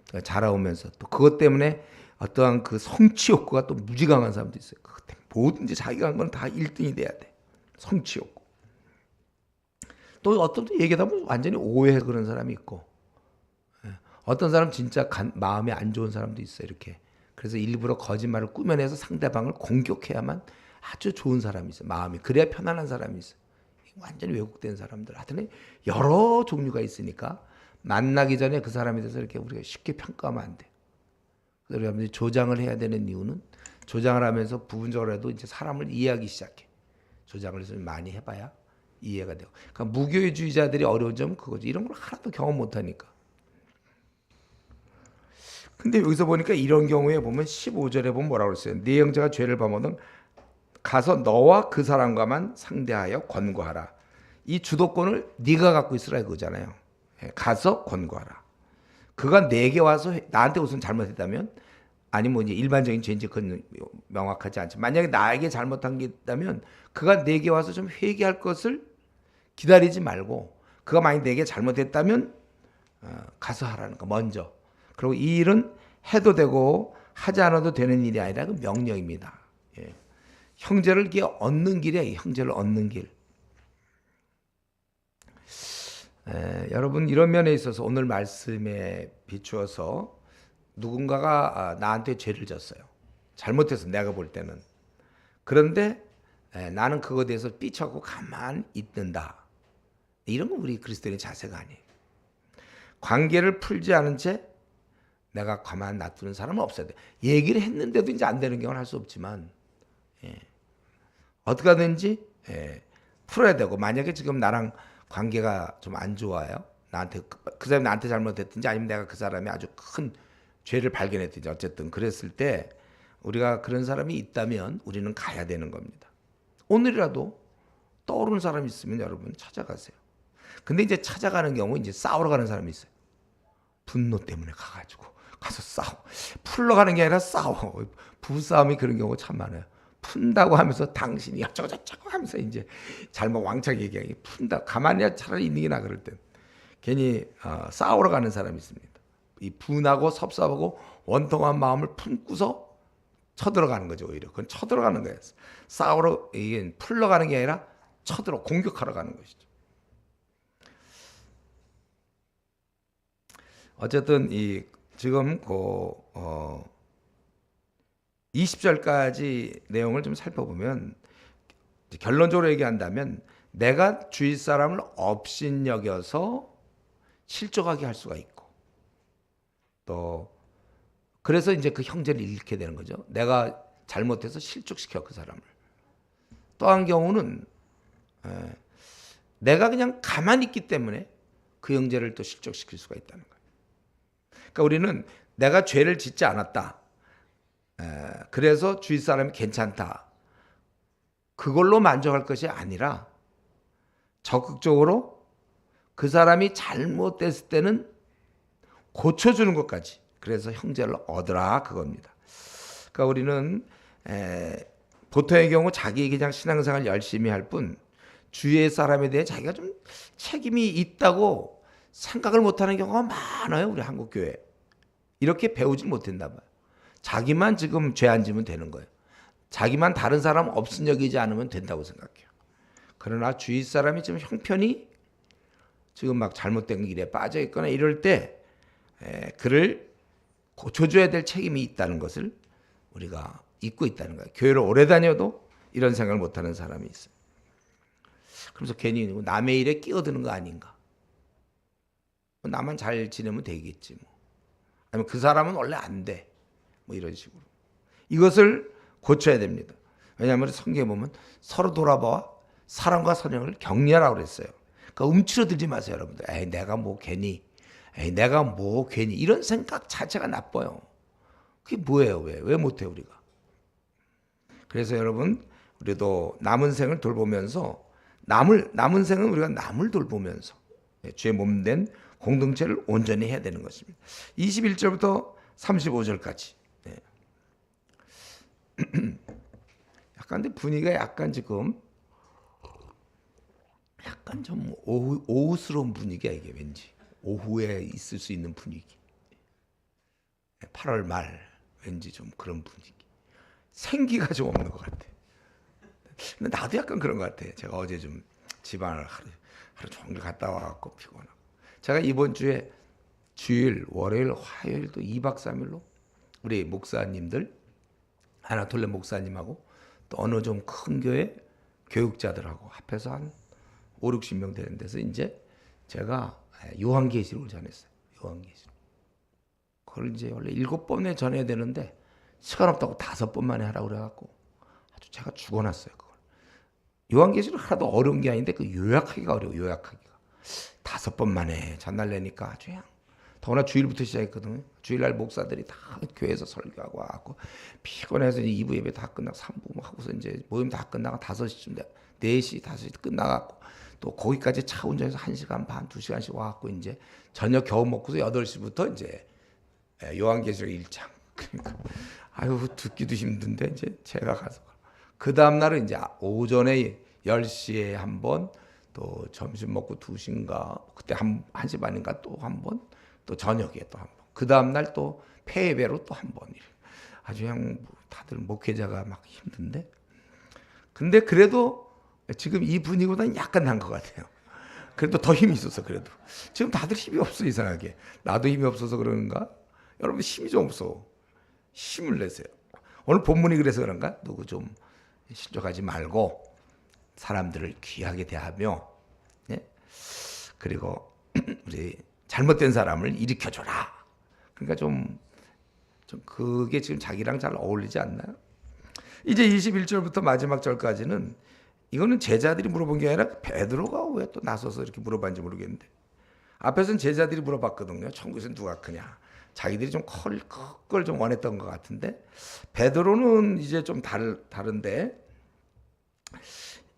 Speaker 1: 그러니까 자라오면서 또 그것 때문에 어떠한 그 성취 욕구가 또 무지강한 사람도 있어요. 그것 때문에 뭐든지 자기가 한 건 다 1등이 돼야 돼. 성취 욕구. 또 어떤 분 얘기하다 보면 완전히 오해해 그런 사람이 있고, 어떤 사람 진짜 마음이 안 좋은 사람도 있어요. 이렇게. 그래서 일부러 거짓말을 꾸며내서 상대방을 공격해야만 아주 좋은 사람이 있어요. 마음이. 그래야 편안한 사람이 있어요. 완전히 왜곡된 사람들. 하여튼 여러 종류가 있으니까 만나기 전에 그 사람에 대해서 이렇게 우리가 쉽게 평가하면 안 돼요. 그래서 여러분들이 조장을 해야 되는 이유는, 조장을 하면서 부분적으로라도 이제 사람을 이해하기 시작해. 조장을 좀 많이 해봐야 이해가 되고. 그러니까 무교회주의자들이 어려운 점은 그거죠. 이런 걸 하나도 경험 못하니까. 근데 여기서 보니까 이런 경우에 보면 15절에 보면 뭐라고 했어요? 네 형제가 죄를 범하든 가서 너와 그 사람과만 상대하여 권고하라. 이 주도권을 네가 갖고 있으라 이거잖아요. 가서 권고하라. 그가 내게 와서 나한테 우선 잘못했다면, 아니 뭐 이제 일반적인 죄인지 그건 명확하지 않지만, 만약에 나에게 잘못한 게 있다면 그가 내게 와서 좀 회개할 것을 기다리지 말고, 그가 만약 내게 잘못했다면 가서 하라는 거 먼저. 그리고 이 일은 해도 되고 하지 않아도 되는 일이 아니라 그 명령입니다. 예. 형제를 이렇게 얻는 길이에요. 형제를 얻는 길. 여러분 이런 면에 있어서 오늘 말씀에 비추어서 누군가가 나한테 죄를 졌어요. 잘못해서 내가 볼 때는. 그런데 나는 그거에 대해서 삐쳐갖고 가만 있는다. 이런 건 우리 그리스도인의 자세가 아니에요. 관계를 풀지 않은 채 내가 가만 놔두는 사람은 없어야 돼. 얘기를 했는데도 이제 안 되는 경우는 할 수 없지만, 어떻게 하든지 풀어야 되고, 만약에 지금 나랑 관계가 좀 안 좋아요. 나한테 그 사람이 나한테 잘못했든지 아니면 내가 그 사람이 아주 큰 죄를 발견했든지 어쨌든 그랬을 때 우리가 그런 사람이 있다면 우리는 가야 되는 겁니다. 오늘이라도 떠오르는 사람이 있으면 여러분 찾아가세요. 근데 이제 찾아가는 경우 이제 싸우러 가는 사람이 있어요. 분노 때문에 가서 싸워. 풀러 가는 게 아니라 싸워. 부부싸움이 그런 경우가 참 많아요. 푼다고 하면서 당신이 어쩌고저쩌고 하면서 이제 잘못 왕창 얘기하기. 푼다. 가만히 차라리 있는 게 나 그럴 땐. 괜히 싸우러 가는 사람이 있습니다. 이 분하고 섭섭하고 원통한 마음을 품고서 쳐들어가는 거죠. 오히려 그건 쳐들어가는 거예요. 싸우러, 이게 풀러 가는 게 아니라 공격하러 가는 것이죠. 어쨌든 이 지금 20절까지 내용을 좀 살펴보면, 결론적으로 얘기한다면 내가 주위 사람을 업신여겨서 실족하게 할 수가 있고, 또 그래서 이제 그 형제를 잃게 되는 거죠. 내가 잘못해서 실족시켜 그 사람을. 또 한 경우는 내가 그냥 가만히 있기 때문에 그 형제를 또 실족시킬 수가 있다는 거예요. 그러니까 우리는 내가 죄를 짓지 않았다. 그래서 주위 사람이 괜찮다. 그걸로 만족할 것이 아니라 적극적으로 그 사람이 잘못됐을 때는 고쳐주는 것까지. 그래서 형제를 얻으라 그겁니다. 그러니까 우리는 보통의 경우 자기 그냥 신앙생활 열심히 할 뿐 주위의 사람에 대해 자기가 좀 책임이 있다고 생각을 못하는 경우가 많아요. 우리 한국 교회. 이렇게 배우지 못했나 봐요. 자기만 지금 죄 안 지면 되는 거예요. 자기만 다른 사람 없인 여기지 않으면 된다고 생각해요. 그러나 주위 사람이 지금 형편이 지금 막 잘못된 일에 빠져 있거나 이럴 때 그를 고쳐줘야 될 책임이 있다는 것을 우리가 잊고 있다는 거예요. 교회를 오래 다녀도 이런 생각을 못하는 사람이 있어요. 그래서 괜히 남의 일에 끼어드는 거 아닌가. 나만 잘 지내면 되겠지. 뭐. 아니면 그 사람은 원래 안 돼. 뭐 이런 식으로. 이것을 고쳐야 됩니다. 왜냐하면 성경에 보면 서로 돌아봐 사랑과 선행을 격려하라고 그랬어요. 그러니까 움츠러들지 마세요, 여러분들. 에이, 내가 뭐 괜히. 에이, 내가 뭐 괜히. 이런 생각 자체가 나빠요. 그게 뭐예요? 왜 못해요, 우리가? 그래서 여러분, 우리도 남은 생을 돌보면서 남은 생은 우리가 남을 돌보면서 주의 몸된 공동체를 온전히 해야 되는 것입니다. 21절부터 35절까지. 약간 근데 분위기가 약간 지금 약간 좀 오후스러운 분위기야 이게 왠지. 오후에 있을 수 있는 분위기. 8월 말 왠지 좀 그런 분위기. 생기가 좀 없는 것 같아. 근데 나도 약간 그런 것 같아. 제가 어제 좀 집안을 하루 종일 갔다 와갖고 피곤하고. 제가 이번 주에 주일, 월요일, 화요일 또 2박 3일로 우리 목사님들, 아나톨레 목사님하고 또 어느 좀 큰 교회 교육자들하고 합해서 한 5, 60명 되는 데서 이제 제가 요한계시록을 전했어요. 요한계시록. 그걸 이제 원래 7번에 전해야 되는데 시간 없다고 5번 만에 하라고 그래갖고 아주 제가 죽어놨어요. 그걸. 요한계시록 하나도 어려운 게 아닌데 그 요약하기가 어려워. 요약하기가 5번 만에 전달내니까 아주 그냥 더구나 주일부터 시작했거든요. 주일날 목사들이 다 교회에서 설교하고 와갖고 피곤해서 2부 예배 다 끝나고 3부 하고서 이제 모임 다 끝나고 5시쯤 돼. 4시, 5시 끝나갖고 또 거기까지 차 운전해서 1시간 반, 2시간씩 와갖고 이제 저녁 겨우 먹고서 8시부터 이제 요한계시록 1장. 그러니까 아유 듣기도 힘든데 이제 제가 가서 그 다음 날은 이제 오전에 10시에 한 번, 또 점심 먹고 2시인가 그때 1시 반인가 또 한 번, 또 저녁에 또 한 번. 그 다음 날 또 폐예배로 또 한 번. 아주 그냥 다들 목회자가 막 힘든데. 근데 그래도 지금 이 분위기보다는 약간 난 것 같아요. 그래도 더 힘이 있어서 그래도. 지금 다들 힘이 없어 이상하게. 나도 힘이 없어서 그러는가? 여러분 힘이 좀 없어. 힘을 내세요. 오늘 본문이 그래서 그런가? 누구 좀 실족하지 말고 사람들을 귀하게 대하며, 예? 그리고 우리 잘못된 사람을 일으켜줘라. 그러니까 좀 그게 지금 자기랑 잘 어울리지 않나요? 이제 21절부터 마지막 절까지는 이거는 제자들이 물어본 게 아니라 베드로가 왜 또 나서서 이렇게 물어봤는지 모르겠는데 앞에서는 제자들이 물어봤거든요. 천국에서 누가 크냐. 자기들이 좀 클 걸 좀 원했던 것 같은데 베드로는 이제 좀 다른데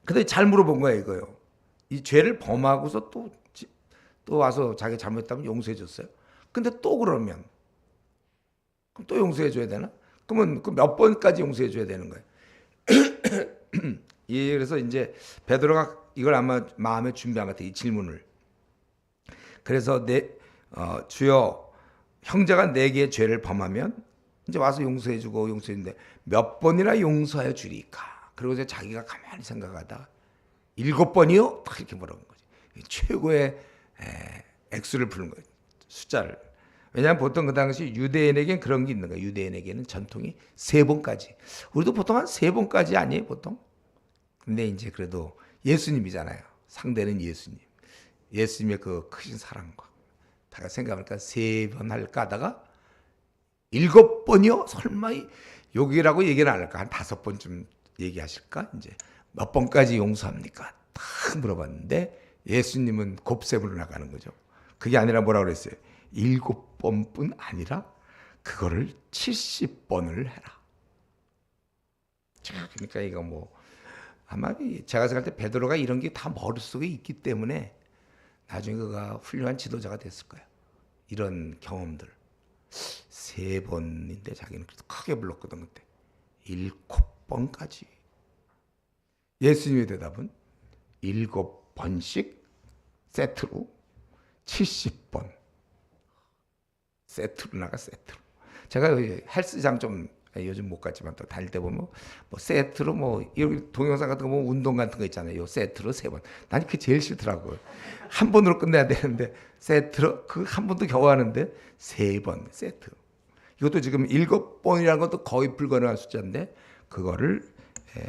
Speaker 1: 근데 잘 물어본 거야 이거요. 이 죄를 범하고서 또 와서 자기 잘못했다면 용서해 줬어요. 근데 또 그러면 그럼 또 용서해 줘야 되나? 그러면 그 몇 번까지 용서해 줘야 되는 거예요. 예, 그래서 이제 베드로가 이걸 아마 마음에 준비한 것 같아요. 이 질문을. 그래서 주여 형제가 내게 죄를 범하면 이제 와서 용서해주고 용서했는데 몇 번이나 용서하여 주리까. 그리고 이제 자기가 가만히 생각하다가 7번이요? 딱 이렇게 물어본 거지. 최고의 액수를 부른 거예요. 숫자를. 왜냐하면 보통 그 당시 유대인에게는 그런 게 있는 거예요. 유대인에게는 전통이 3번까지. 우리도 보통 한 3번까지 아니에요, 보통? 근데 이제 그래도 예수님이잖아요. 상대는 예수님. 예수님의 그 크신 사랑과. 다가 생각하니까 3번 할까 하다가 7번이요? 설마 여기라고 얘기는 안 할까? 한 5번쯤 얘기하실까? 이제 몇 번까지 용서합니까? 딱 물어봤는데 예수님은 곱셈으로 나가는 거죠. 그게 아니라 뭐라고 그랬어요? 7번뿐 아니라 그거를 70번을 해라. 그러니까 이거 뭐 아마 제가 생각할 때 베드로가 이런 게 다 머릿속에 있기 때문에 나중에 그가 훌륭한 지도자가 됐을 거예요. 이런 경험들. 3번인데 자기는 그래도 크게 불렀거든 그때. 7번까지. 예수님의 대답은 7번씩 세트로 70번 세트로 나가 세트로. 제가 헬스장 좀 요즘 못 갔지만 또 다닐 때 보면 뭐 세트로 뭐 여기 동영상 같은 거 뭐 운동 같은 거 있잖아요. 요 세트로 3번. 난 그게 제일 싫더라고요. 한 번으로 끝내야 되는데 세트로 그 한 번도 겨우 하는데 3번 세트. 이것도 지금 7번이라는 것도 거의 불가능한 숫자인데 그거를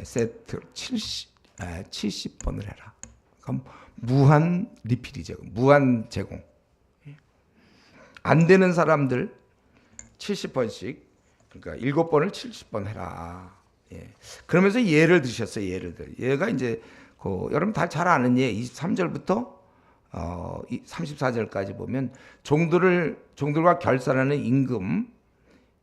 Speaker 1: 세트 70번을 해라. 그럼 무한 리필이죠. 무한 제공. 안 되는 사람들 70번씩, 그러니까 7번을 70번 해라. 예. 그러면서 예를 드셨어요. 예를 들. 얘가 이제 여러분 다 잘 아는 예 23절부터 34절까지 보면 종들과 결산하는 임금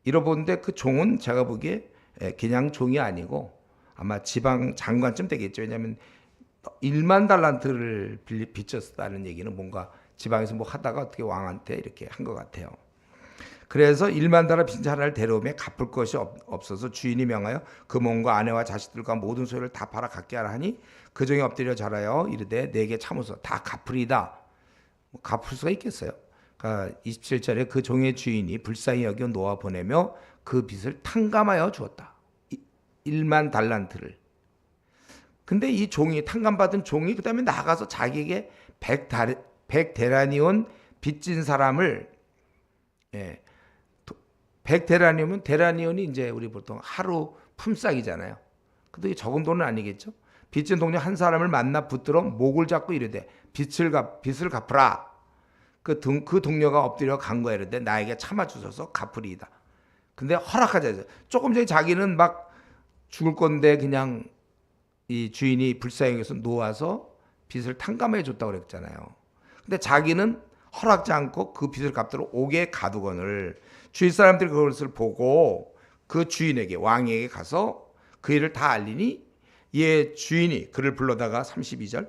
Speaker 1: 잃어보는데 그 종은 제가 보기에 그냥 종이 아니고 아마 지방 장관쯤 되겠죠. 왜냐하면 1만 달란트를 빚졌다는 얘기는 뭔가 지방에서 뭐 하다가 어떻게 왕한테 이렇게 한 것 같아요. 그래서 1만 달러 빚진 자를 데려오며 갚을 것이 없어서 주인이 명하여 그 몸과 아내와 자식들과 모든 소유를 다 팔아 갖게 하라 하니 그 종이 엎드려 절하여 이르되 내게 참으소 다 갚으리다. 뭐 갚을 수가 있겠어요. 그러니까 27절에 그 종의 주인이 불쌍히 여겨 놓아 보내며 그 빚을 탕감하여 주었다. 1만 달란트를. 근데 이 종이 탕감받은 종이 그다음에 나가서 자기에게 100데나리온 빚진 사람을 100데나리온이면 데나리온이 이제 우리 보통 하루 품삯이잖아요. 근데 이게 적은 돈은 아니겠죠. 빚진 동료 한 사람을 만나 붙들어 목을 잡고 이르되 빚을 갚으라. 그 동료가 엎드려 간 거야. 이르되 나에게 참아 주소서 갚으리이다. 근데 허락하자. 조금 전에 자기는 막 죽을 건데 그냥 이 주인이 불쌍히 여겨서 놓아서 빚을 탕감해 줬다고 그랬잖아요. 근데 자기는 허락지 않고 그 빚을 갚도록 옥에 가두거늘 주위 사람들이 그것을 보고 그 주인에게 왕에게 가서 그 일을 다 알리니 이에 주인이 그를 불러다가 32절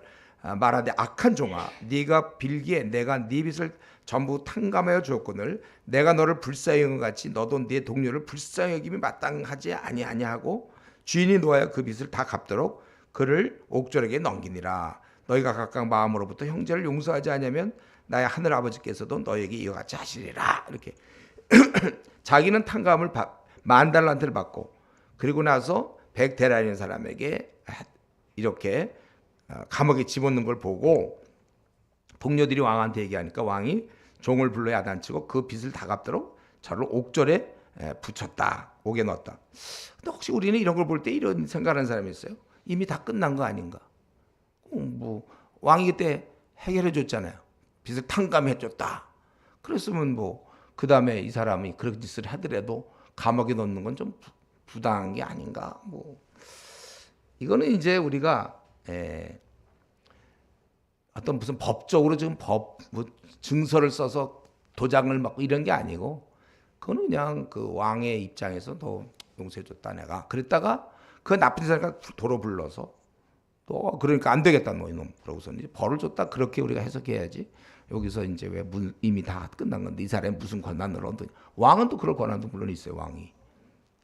Speaker 1: 말하되 악한 종아 네가 빌기에 내가 네 빚을 전부 탕감하여 주었거늘 내가 너를 불쌍히 여긴 것 같이 너도 네 동료를 불쌍히 여김이 마땅하지 아니하고 주인이 놓아야 그 빚을 다 갚도록 그를 옥졸에게 넘기니라. 너희가 각각 마음으로부터 형제를 용서하지 않으면 나의 하늘 아버지께서도 너에게 이와 같이 하시리라. 이렇게 자기는 탕감을 10,000달란트를 받고 그리고 나서 100데나리온 사람에게 이렇게 감옥에 집어넣는 걸 보고 동료들이 왕한테 얘기하니까 왕이 종을 불러 야단치고 그 빚을 다 갚도록 저를 옥졸에 붙였다. 옥에 넣었다. 근데 혹시 우리는 이런 걸 볼 때 이런 생각하는 사람이 있어요? 이미 다 끝난 거 아닌가? 뭐 왕이 그때 해결해 줬잖아요. 빚을 탕감해 줬다. 그랬으면 뭐 그 다음에 이 사람이 그런 짓을 하더라도 감옥에 넣는 건 좀 부당한 게 아닌가? 뭐 이거는 이제 우리가 어떤 무슨 법적으로 지금 뭐 증서를 써서 도장을 맞고 이런 게 아니고 그거는 그냥 그 왕의 입장에서 너 용서해 줬다 내가 그랬다가 그 나쁜 사람이 도로 불러서 또 그러니까 안 되겠다 너 이놈 그러고서 이제 벌을 줬다 그렇게 우리가 해석해야지. 여기서 이제 왜 이미 다 끝난 건데 이 사람이 무슨 권한을 얻는 왕은 또 그럴 권한도 물론 있어요 왕이.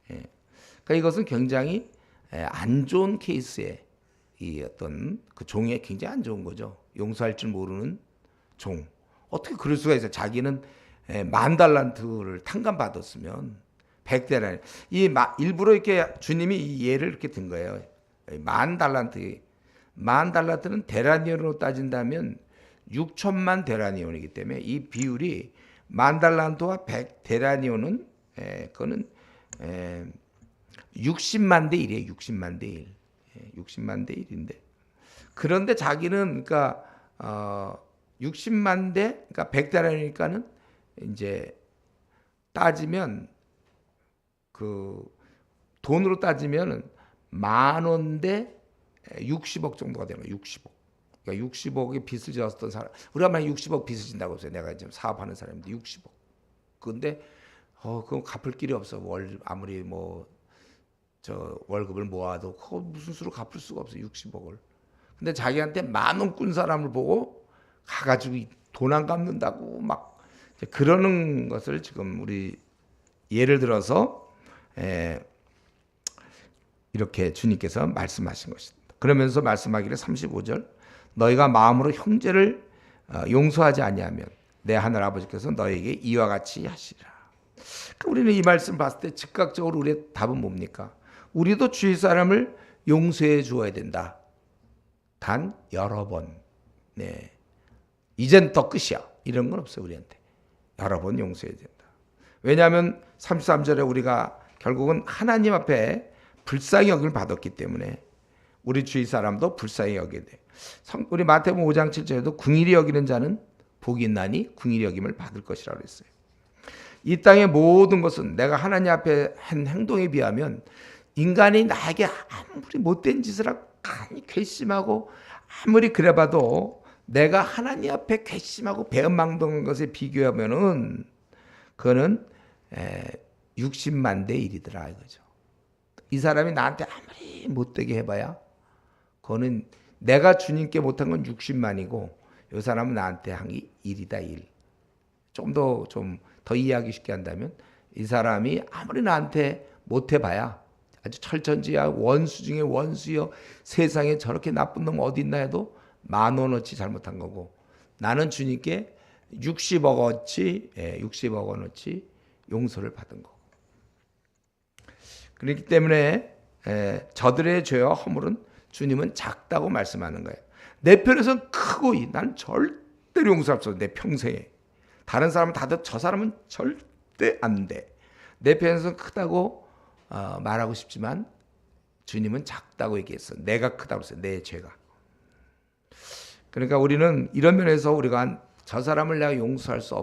Speaker 1: 그러니까 이것은 굉장히 안 좋은 케이스에 이 어떤 그 종이 굉장히 안 좋은 거죠. 용서할 줄 모르는 종. 어떻게 그럴 수가 있어요? 자기는 10,000달란트를 탕감받았으면 100데나리. 일부러 이렇게 주님이 이 예를 이렇게 든 거예요. 10,000달란트. 10,000달란트는 데나리온으로 따진다면 6천만 데나리온이기 때문에 이 비율이 10,000달란트와 100데나리온은 그거는 60만 대 1이에요. 60만 대 1. 60만 대 1인데. 그런데 자기는 그러니까 60만 대 그러니까 100데나리온이니까는 이제 따지면 그 돈으로 따지면 10,000원 대 60억 정도가 되는 거예요. 60억. 그러니까 60억의 빚을 졌던 사람. 우리가 만약 60억 빚을 진다고 해서 내가 지금 사업하는 사람인데 60억. 근데 그건 갚을 길이 없어. 아무리 뭐 저 월급을 모아도 그거 무슨 수로 갚을 수가 없어. 60억을. 근데 자기한테 10,000원 꾼 사람을 보고 가가지고 돈 안 갚는다고 막 그러는 것을 지금 우리 예를 들어서 이렇게 주님께서 말씀하신 것입니다. 그러면서 말씀하기를 35절 너희가 마음으로 형제를 용서하지 아니하면 내 하늘 아버지께서 너에게 이와 같이 하시리라. 우리는 이 말씀 봤을 때 즉각적으로 우리의 답은 뭡니까? 우리도 주위 사람을 용서해 주어야 된다. 단 여러 번. 네. 이젠 더 끝이야. 이런 건 없어요, 우리한테. 여러 번 용서해야 된다. 왜냐하면 33절에 우리가 결국은 하나님 앞에 불쌍히 여김을 받았기 때문에 우리 주위 사람도 불쌍히 여기게 돼. 우리 마태복음 5장 7절에도 궁일이 여기는 자는 복이 있나니 궁일이 여김을 받을 것이라고 했어요. 이 땅의 모든 것은 내가 하나님 앞에 한 행동에 비하면 인간이 나에게 아무리 못된 짓을 하고 괘씸하고 아무리 그래봐도 내가 하나님 앞에 괘씸하고 배은망덕한 것에 비교하면은 그거는 60만 대 1이더라 이거죠. 이 사람이 나한테 아무리 못되게 해봐야 그거는 내가 주님께 못한 건 60만이고 이 사람은 나한테 한 게 1이다 1. 좀 더 이해하기 쉽게 한다면 이 사람이 아무리 나한테 못해봐야 아주 철천지야 원수 중에 원수여 세상에 저렇게 나쁜 놈 어디 있나 해도 10,000원어치 잘못한 거고 나는 주님께 60억 원어치 용서를 받은 거고. 그렇기 때문에 저들의 죄와 허물은 주님은 작다고 말씀하는 거예요. 내 편에서는 크고 난 절대로 용서할 수 없어. 내 평생에. 다른 사람은 다들 저 사람은 절대 안 돼. 내 편에서는 크다고 말하고 싶지만 주님은 작다고 얘기했어. 내가 크다고 했어요. 내 죄가. 그러니까 우리는 이런 면에서 우리가 저 사람을 내가 용서할 수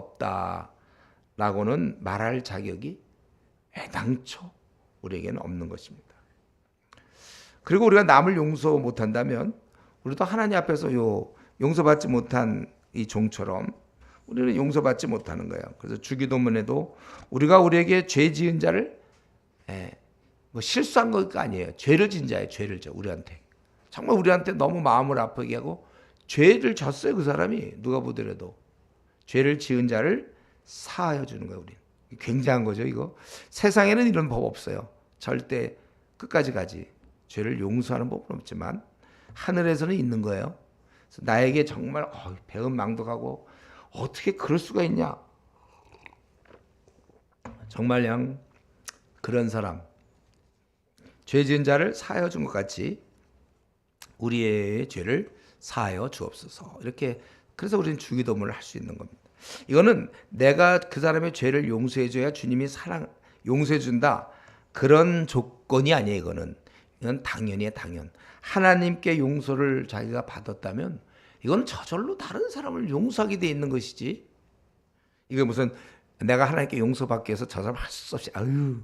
Speaker 1: 없다라고는 말할 자격이 애당초 우리에게는 없는 것입니다. 그리고 우리가 남을 용서 못한다면 우리도 하나님 앞에서 용서받지 못한 이 종처럼 우리는 용서받지 못하는 거예요. 그래서 주기도문에도 우리가 우리에게 죄 지은 자를 뭐 실수한 것가 아니에요. 죄를 지은 자예요. 죄를 져 우리한테. 정말 우리한테 너무 마음을 아프게 하고 죄를 졌어요. 그 사람이 누가 보더라도 죄를 지은 자를 사하여 주는 거예요. 우리 굉장한 거죠. 이거 세상에는 이런 법 없어요. 절대 끝까지 가지. 죄를 용서하는 법은 없지만 하늘에서는 있는 거예요. 그래서 나에게 정말 배은망덕하고 어떻게 그럴 수가 있냐. 정말 그냥 그런 사람 죄 지은 자를 사하여 준 것 같이 우리의 죄를 사하여 주옵소서. 이렇게 그래서 우리는 주기도문을 할 수 있는 겁니다. 이거는 내가 그 사람의 죄를 용서해 줘야 주님이 용서해 준다. 그런 조건이 아니에요. 이건 당연이에요. 당연. 하나님께 용서를 자기가 받았다면 이건 저절로 다른 사람을 용서하게 돼 있는 것이지. 이게 무슨 내가 하나님께 용서받기 위해서 저 사람 할 수 없이 아유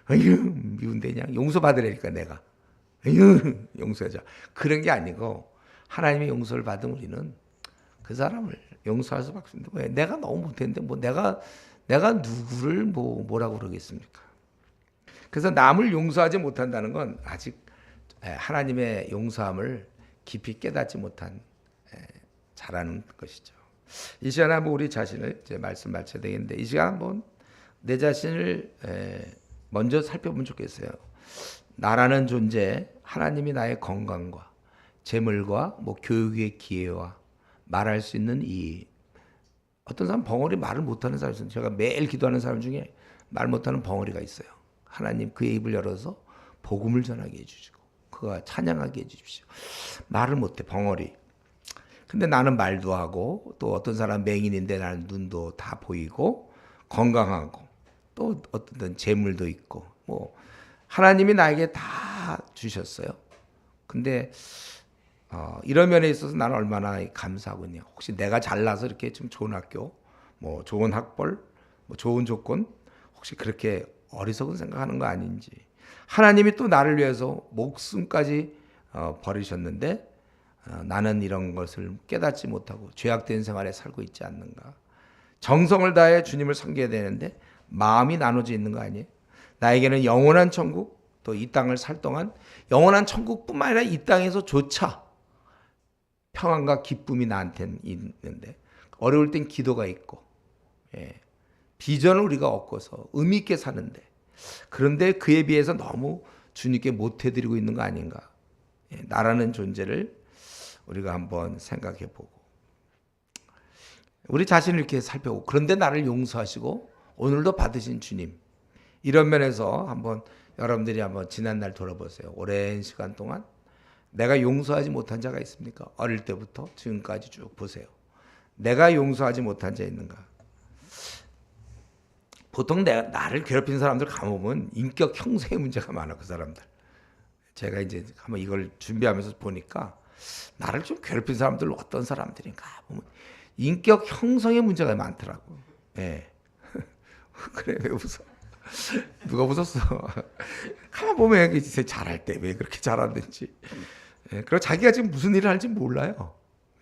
Speaker 1: 미운데냐 용서받으라니까 내가 용서하자 그런 게 아니고 하나님의 용서를 받은 우리는 그 사람을 용서할 수밖에 없는데 왜 내가 너무 못했는데 뭐 내가 누구를 뭐라고 그러겠습니까? 그래서 남을 용서하지 못한다는 건 아직 하나님의 용서함을 깊이 깨닫지 못한 잘하는 것이죠. 이 시간에 한번 우리 자신을 이제 말씀 마쳐야 되겠는데 이 시간 한번 내 자신을 먼저 살펴보면 좋겠어요. 나라는 존재, 하나님이 나의 건강과 재물과 교육의 기회와 말할 수 있는 이 어떤 사람 벙어리 말을 못하는 사람이 있어요. 제가 매일 기도하는 사람 중에 말 못하는 벙어리가 있어요. 하나님 그의 입을 열어서 복음을 전하게 해주시고 그가 찬양하게 해주십시오. 말을 못해 벙어리. 근데 나는 말도 하고 또 어떤 사람 맹인인데 나는 눈도 다 보이고 건강하고 또 어떤 재물도 있고 하나님이 나에게 다 주셨어요. 근데 이런 면에 있어서 나는 얼마나 감사하고 있냐. 혹시 내가 잘나서 이렇게 좀 좋은 학교, 좋은 학벌, 좋은 조건 혹시 그렇게 어리석은 생각하는 거 아닌지. 하나님이 또 나를 위해서 목숨까지 버리셨는데 나는 이런 것을 깨닫지 못하고 죄악된 생활에 살고 있지 않는가. 정성을 다해 주님을 섬겨야 되는데 마음이 나눠져 있는 거 아니에요? 나에게는 영원한 천국 또 이 땅을 살 동안 영원한 천국뿐만 아니라 이 땅에서조차 평안과 기쁨이 나한테는 있는데 어려울 땐 기도가 있고 비전을 우리가 얻고서 의미 있게 사는데 그런데 그에 비해서 너무 주님께 못해드리고 있는 거 아닌가. 나라는 존재를 우리가 한번 생각해보고 우리 자신을 이렇게 살펴보고 그런데 나를 용서하시고 오늘도 받으신 주님 이런 면에서 한번 여러분들이 한번 지난날 돌아보세요. 오랜 시간 동안 내가 용서하지 못한 자가 있습니까? 어릴 때부터 지금까지 쭉 보세요. 내가 용서하지 못한 자 있는가? 보통 나를 괴롭힌 사람들 가보면 인격 형성의 문제가 많아. 그 사람들. 제가 이제 한번 이걸 준비하면서 보니까 나를 좀 괴롭힌 사람들 어떤 사람들인가 보면 인격 형성의 문제가 많더라고. 예. 그래 왜 웃어? 누가 웃었어? 가만 보면 이제 잘할 때 왜 그렇게 잘하는지. 예. 그리고 자기가 지금 무슨 일을 할지 몰라요.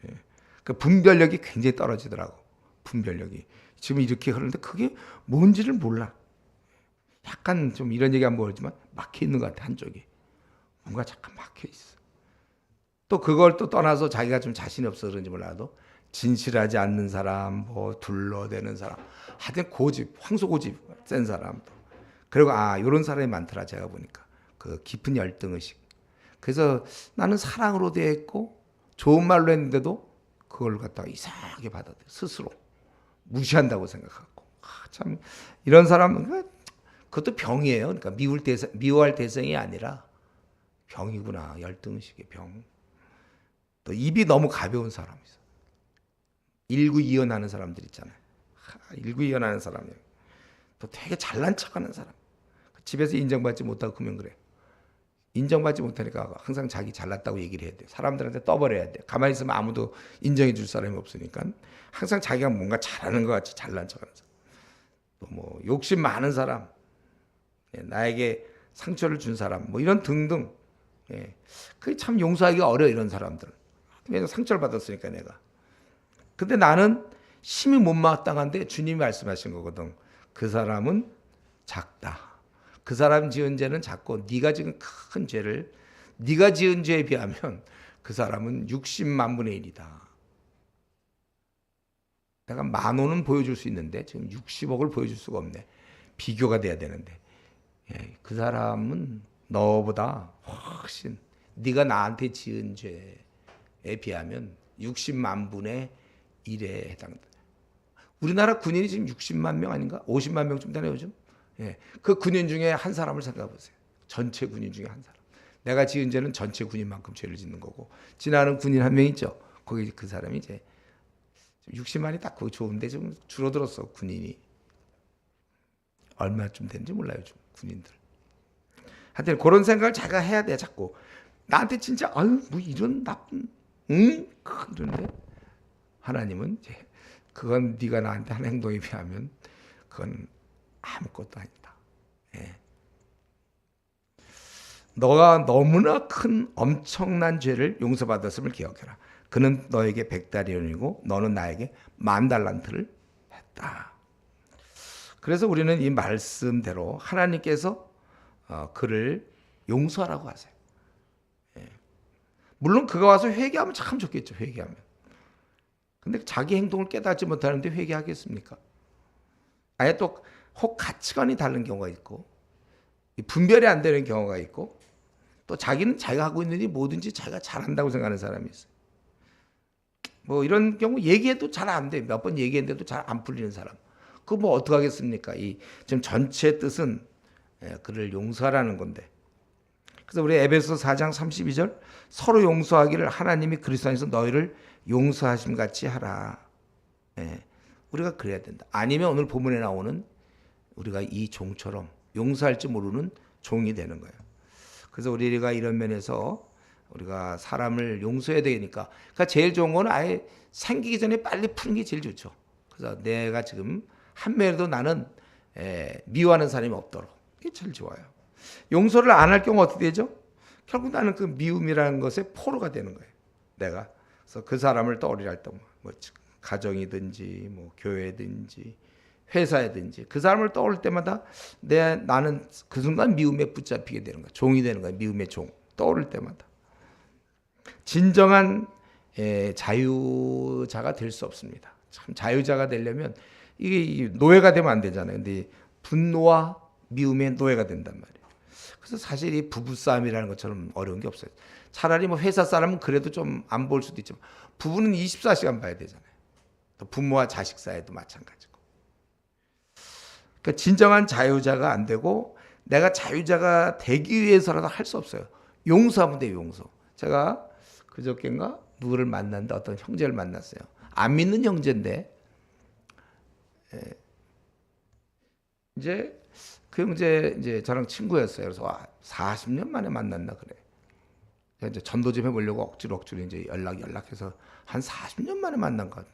Speaker 1: 예. 그 분별력이 굉장히 떨어지더라고. 분별력이. 지금 이렇게 흐르는데 그게 뭔지를 몰라. 약간 좀 이런 얘기 한번 하지만 막혀 있는 것 같아 한쪽이. 뭔가 잠깐 막혀 있어. 또 그걸 또 떠나서 자기가 좀 자신이 없어 그런지 몰라도 진실하지 않는 사람, 뭐 둘러대는 사람, 하여튼 고집, 황소고집 센 사람도. 그리고 이런 사람이 많더라 제가 보니까 그 깊은 열등의식. 그래서 나는 사랑으로 되어 있고 좋은 말로 했는데도 그걸 갖다가 이상하게 받아들여 스스로 무시한다고 생각하고 참 이런 사람은 그것도 병이에요. 그러니까 미워할 대상이 아니라 병이구나. 열등의식의 병. 또 입이 너무 가벼운 사람이 있어. 일구이연하는 사람들 있잖아요. 일구이연하는 사람이에요. 또 되게 잘난 척하는 사람. 집에서 인정받지 못하고 그러면 그래. 인정받지 못하니까 항상 자기 잘났다고 얘기를 해야 돼. 사람들한테 떠버려야 돼. 가만히 있으면 아무도 인정해 줄 사람이 없으니까 항상 자기가 뭔가 잘하는 것 같이 잘난 척하는 사람. 또 뭐 욕심 많은 사람, 나에게 상처를 준 사람, 뭐 이런 등등. 그게 참 용서하기가 어려워 이런 사람들. 왜냐면 상처를 받았으니까 내가. 근데 나는 심히 못마땅한데 주님이 말씀하신 거거든. 그 사람은 작다. 그 사람 지은 죄는 작고 네가 지은 큰 죄를 네가 지은 죄에 비하면 그 사람은 60만 분의 1이다. 내가 10,000원은 보여줄 수 있는데 지금 60억을 보여줄 수가 없네. 비교가 돼야 되는데. 그 사람은 너보다 훨씬 네가 나한테 지은 죄에 비하면 60만 분의 1에 해당된다. 우리나라 군인이 지금 60만 명 아닌가? 50만 명쯤 되나요 요즘? 그 군인 중에 한 사람을 생각해 보세요. 전체 군인 중에 한 사람. 내가 지은 죄는 전체 군인만큼 죄를 짓는 거고 지나는 군인 한 명 있죠. 거기 그 사람이 이제 60만이 딱 그거 좋은데 좀 줄어들었어 군인이. 얼마쯤 되는지 몰라요 요즘 군인들. 하여튼 그런 생각을 자기가 해야 돼 자꾸. 나한테 진짜 뭐 이런 나쁜 이런데 하나님은 이제 그건 네가 나한테 한 행동에 비하면 그건 아무것도 아니다. 너가 너무나 큰 엄청난 죄를 용서받았음을 기억해라. 그는 너에게 100달란트이고 너는 나에게 10,000달란트를 했다. 그래서 우리는 이 말씀대로 하나님께서 그를 용서하라고 하세요. 물론 그가 와서 회개하면 참 좋겠죠. 회개하면. 근데 자기 행동을 깨닫지 못하는데 회개하겠습니까? 아예 또 혹 가치관이 다른 경우가 있고 분별이 안 되는 경우가 있고 또 자기는 자기가 하고 있는 일이 뭐든지 자기가 잘한다고 생각하는 사람이 있어요. 뭐 이런 경우 얘기해도 잘 안 돼. 몇 번 얘기했는데도 잘 안 풀리는 사람. 그거 뭐 어떻게 하겠습니까? 이 지금 전체 뜻은 그를 용서하라는 건데. 그래서 우리 에베소 4장 32절 서로 용서하기를 하나님이 그리스도 안에서 너희를 용서하심 같이 하라. 우리가 그래야 된다. 아니면 오늘 본문에 나오는 우리가 이 종처럼 용서할 줄 모르는 종이 되는 거예요. 그래서 우리가 이런 면에서 우리가 사람을 용서해야 되니까 그러니까 제일 좋은 건 아예 생기기 전에 빨리 푸는 게 제일 좋죠. 그래서 내가 지금 한 명이라도 나는 미워하는 사람이 없도록 이게 제일 좋아요. 용서를 안 할 경우 어떻게 되죠? 결국 나는 그 미움이라는 것의 포로가 되는 거예요. 내가 그래서 그 사람을 떠올리라 할 때 뭐 가정이든지 뭐 교회든지 회사에든지 그 사람을 떠올릴 때마다 나는 그 순간 미움에 붙잡히게 되는 거야. 종이 되는 거야. 미움의 종. 떠오를 때마다. 진정한 자유자가 될 수 없습니다. 참 자유자가 되려면 이게 노예가 되면 안 되잖아요. 근데 분노와 미움의 노예가 된단 말이에요. 그래서 사실 이 부부싸움이라는 것처럼 어려운 게 없어요. 차라리 뭐 회사 사람은 그래도 좀 안 볼 수도 있지만 부부는 24시간 봐야 되잖아요. 또 부모와 자식 사이도 마찬가지고. 그러니까 진정한 자유자가 안 되고 내가 자유자가 되기 위해서라도 할 수 없어요. 용서하면 돼요, 용서. 제가 그저께인가 누구를 만났는데 어떤 형제를 만났어요. 안 믿는 형제인데 이제 그 형제 이제 저랑 친구였어요. 그래서 와 40년 만에 만났나 그래. 이제 전도 좀 해보려고 억지로 이제 연락해서 한 40년 만에 만난 것.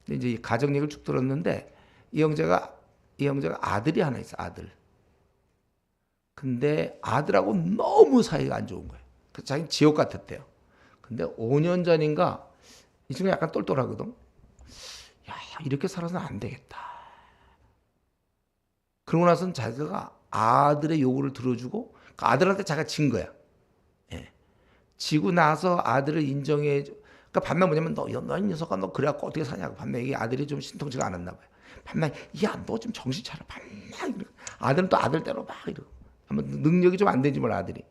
Speaker 1: 근데 이제 이 가정 얘기를 쭉 들었는데 이 형제가 아들이 하나 있어, 아들. 근데 아들하고 너무 사이가 안 좋은 거예요. 그래서 자기는 지옥 같았대요. 근데 5년 전인가 이 친구가 약간 똘똘하거든. 야, 이렇게 살아서는 안 되겠다. 그러고 나서는 자기가 아들의 요구를 들어주고 그 아들한테 자기가 진 거야. 예. 지고 나서 아들을 인정해. 그러니까 반면 뭐냐면 너 이 녀석아 너 그래갖고 어떻게 사냐고. 반면 이게 아들이 좀 신통치가 않았나 봐요. 반면 야 너 좀 정신 차려. 반면 아들은 또 아들대로 막 이러고. 아마 능력이 좀 안 되지 몰라 아들이.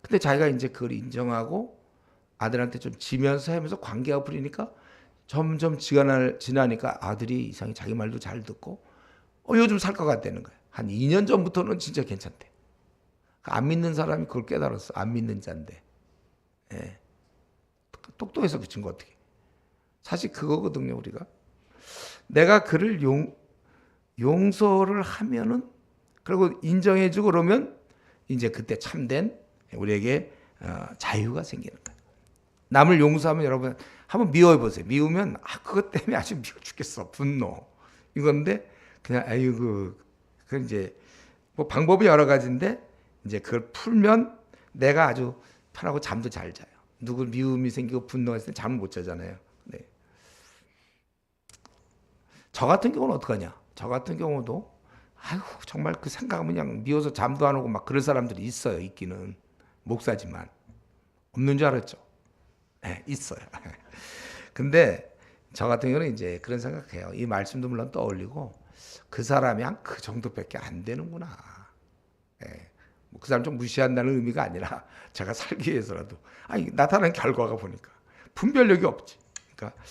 Speaker 1: 근데 자기가 이제 그걸 인정하고 아들한테 좀 지면서 하면서 관계가 풀리니까 점점 지나니까 아들이 이상히 자기 말도 잘 듣고 요즘 살 것 같다는 거야. 한 2년 전부터는 진짜 괜찮대. 안 믿는 사람이 그걸 깨달았어. 안 믿는 자인데. 예. 똑똑해서 그 친구 어떻게. 사실 그거거든요, 우리가. 내가 그를 용서를 하면은, 그리고 인정해주고 그러면 이제 그때 참된 우리에게 자유가 생기는 거예요. 남을 용서하면 여러분 한번 미워해보세요. 미우면 그것 때문에 아주 미워 죽겠어. 분노. 이건데 그냥 그 이제 뭐 방법이 여러 가지인데 이제 그걸 풀면 내가 아주 편하고 잠도 잘 자요. 누구 미움이 생기고 분노가 있으면 잠을 못 자잖아요. 네. 저 같은 경우는 어떡하냐? 저 같은 경우도 아이고 정말 그 생각하면 그냥 미워서 잠도 안 오고 막 그럴 사람들이 있어요. 있기는 목사지만 없는 줄 알았죠. 네, 있어요. 근데 저 같은 경우는 이제 그런 생각해요. 이 말씀도 물론 떠올리고 그 사람이 한 그 정도밖에 안 되는구나. 네. 뭐그 사람 좀 무시한다는 의미가 아니라 제가 살기 위해서라도 나타난 결과가 보니까 분별력이 없지. 그러니까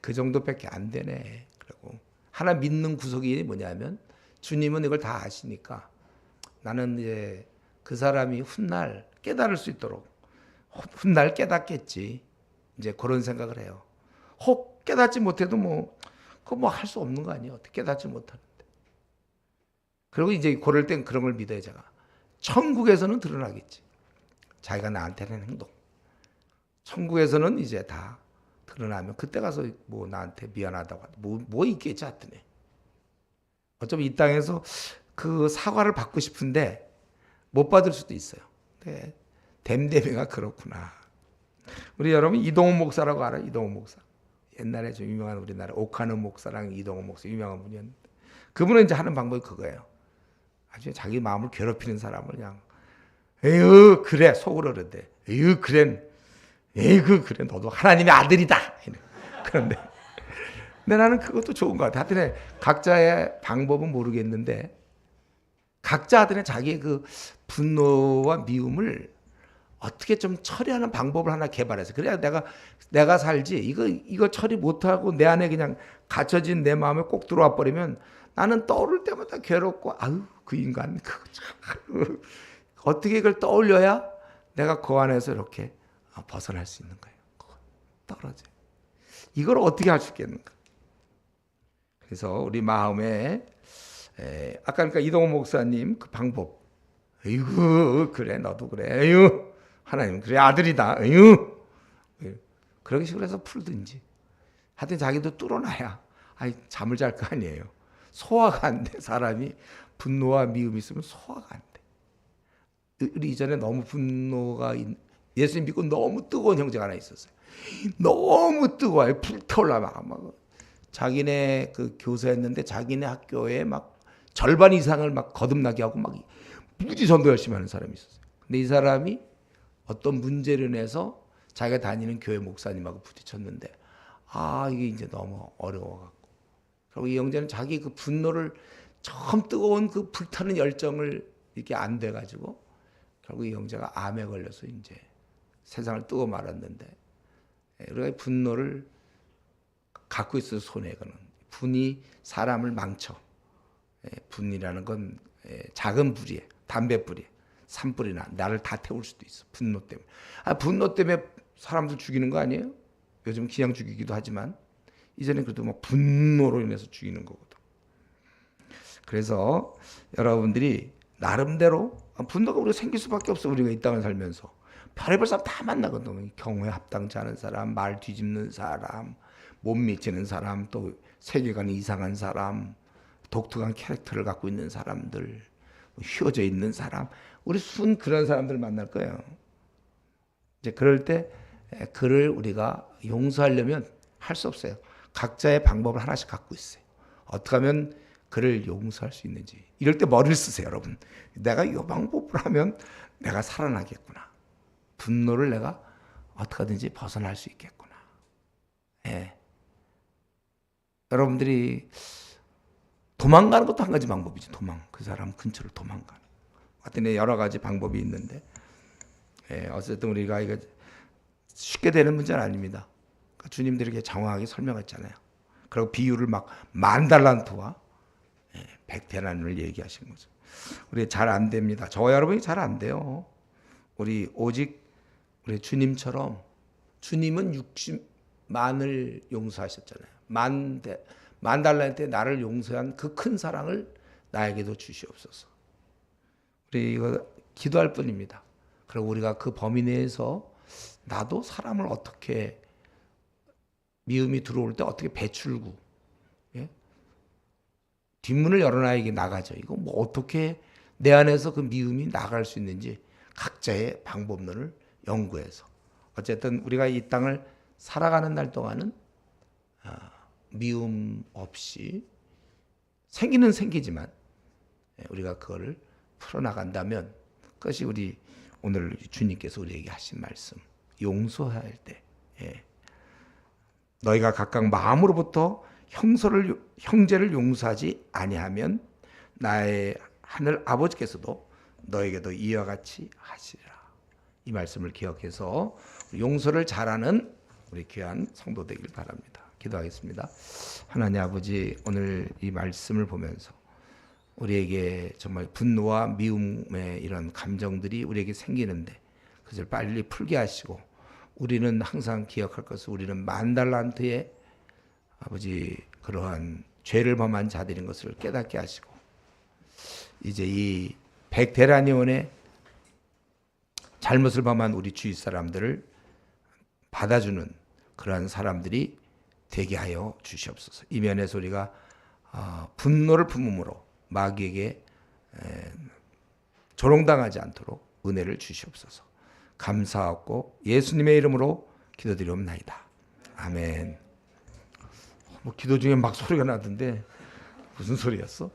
Speaker 1: 그 정도밖에 안 되네. 그리고 하나 믿는 구석이 뭐냐면 주님은 이걸 다 아시니까 나는 이제 그 사람이 훗날 깨달을 수 있도록 훗날 깨닫겠지. 이제 그런 생각을 해요. 혹 깨닫지 못해도 그거 뭐 할 수 없는 거 아니에요. 어떻게 깨닫지 못하는데. 그리고 이제 그럴 땐 그런 걸 믿어요, 제가. 천국에서는 드러나겠지. 자기가 나한테 하는 행동. 천국에서는 이제 다 드러나면 그때 가서 뭐 나한테 미안하다고 뭐 있겠지 하더니. 어차피 이 땅에서 그 사과를 받고 싶은데 못 받을 수도 있어요. 네. 댐댐이가 그렇구나. 우리 여러분 이동훈 목사라고 알아요? 이동훈 목사. 옛날에 좀 유명한 우리나라 옥하는 목사랑 이동훈 목사 유명한 분이었는데 그분은 이제 하는 방법이 그거예요. 아주 자기 마음을 괴롭히는 사람을 그냥 에휴 그래 속으로 그러대. 에휴 그래 너도 하나님의 아들이다. 그런데 근데 나는 그것도 좋은 것 같아. 하여튼 각자의 방법은 모르겠는데 각자한테 자기의 그 분노와 미움을 어떻게 좀 처리하는 방법을 하나 개발해서 그래야 내가 살지 이거 처리 못하고 내 안에 그냥 갇혀진 내 마음에 꼭 들어와 버리면 나는 떠오를 때마다 괴롭고 그 인간 어떻게 이걸 떠올려야 내가 그 안에서 이렇게 벗어날 수 있는 거예요. 떨어져. 이걸 어떻게 할 수 있겠는가? 그래서 우리 마음에 아까 그러니까 이동훈 목사님 그 방법. 에휴 그래 너도 그래. 에휴 하나님 그래 아들이다. 에휴 그런 식으로 해서 풀든지. 하여튼 자기도 뚫어놔야 잠을 잘 거 아니에요. 소화가 안 돼. 사람이 분노와 미움이 있으면 소화가 안 돼. 우리 이전에 너무 분노가 예수님 믿고 너무 뜨거운 형제가 하나 있었어요. 너무 뜨거워요. 불타올라 막 자기네 그 교사였는데 자기네 학교에 막 절반 이상을 막 거듭나게 하고 막 무지 전도 열심히 하는 사람이 있었어요. 근데 이 사람이 어떤 문제로 인해서 자기가 다니는 교회 목사님하고 부딪혔는데 이게 이제 너무 어려워갖고 그리고 이 형제는 자기 그 분노를 처음 뜨거운 그 불타는 열정을 이게 안 돼가지고 결국 이 형제가 암에 걸려서 이제 세상을 뜨고 말았는데, 우리가 분노를 갖고 있어서 손해. 그는 분이 사람을 망쳐. 분이라는 건 작은 불이에요. 담뱃불이에요. 산불이나 나를 다 태울 수도 있어. 분노 때문에. 분노 때문에 사람들 죽이는 거 아니에요? 요즘 그냥 죽이기도 하지만 이전에 그래도 막 분노로 인해서 죽이는 거거든. 그래서 여러분들이 나름대로 분노가 우리가 생길 수밖에 없어. 우리가 이 땅을 살면서 별의별 사람 다 만나거든. 경우에 합당치 않은 사람, 말 뒤집는 사람, 못 미치는 사람, 또 세계관이 이상한 사람, 독특한 캐릭터를 갖고 있는 사람들, 휘어져 있는 사람, 우리 순 그런 사람들 만날 거예요. 이제 그럴 때 그를 우리가 용서하려면 할 수 없어요. 각자의 방법을 하나씩 갖고 있어요. 어떻게 하면 그를 용서할 수 있는지. 이럴 때 머리를 쓰세요, 여러분. 내가 이 방법을 하면 내가 살아나겠구나. 분노를 내가 어떻게 하든지 벗어날 수 있겠구나. 예. 여러분들이 도망가는 것도 한 가지 방법이지. 그 사람 근처를 도망가는. 하여튼 여러 가지 방법이 있는데, 어쨌든 우리가 이거 쉽게 되는 문제는 아닙니다. 그러니까 주님들이 이렇게 장황하게 설명했잖아요. 그리고 비유를 막 10,000달란트와 100데나리온을 얘기하신 거죠. 우리 잘 안 됩니다. 저와 여러분이 잘 안 돼요. 우리 오직 우리 주님처럼, 주님은 60만을 용서하셨잖아요. 10,000달란트에 나를 용서한 그 큰 사랑을 나에게도 주시옵소서. 우리 이거 기도할 뿐입니다. 그리고 우리가 그 범위 내에서 나도 사람을 어떻게, 미움이 들어올 때 어떻게 배출구, 뒷문을 열어놔야 이게 나가죠. 이거 뭐 어떻게 내 안에서 그 미움이 나갈 수 있는지 각자의 방법론을 연구해서, 어쨌든 우리가 이 땅을 살아가는 날 동안은 미움 없이, 생기는 생기지만 우리가 그거를 풀어나간다면, 그것이 우리 오늘 주님께서 우리에게 하신 말씀, 용서할 때 너희가 각각 마음으로부터 형제를 용서하지 아니하면 나의 하늘 아버지께서도 너에게도 이와 같이 하시리라. 이 말씀을 기억해서 용서를 잘하는 우리 귀한 성도 되길 바랍니다. 기도하겠습니다. 하나님 아버지, 오늘 이 말씀을 보면서 우리에게 정말 분노와 미움의 이런 감정들이 우리에게 생기는데 그것을 빨리 풀게 하시고, 우리는 항상 기억할 것은 우리는 10,000달란트의 아버지 그러한 죄를 범한 자들인 것을 깨닫게 하시고, 이제 이 100데나리온의 잘못을 범한 우리 주위 사람들을 받아주는 그러한 사람들이 되게 하여 주시옵소서. 이 면에서 우리가 분노를 품음으로 마귀에게 조롱당하지 않도록 은혜를 주시옵소서. 감사하고 예수님의 이름으로 기도드리옵나이다. 아멘. 뭐 기도 중에 막 소리가 나던데 무슨 소리였어?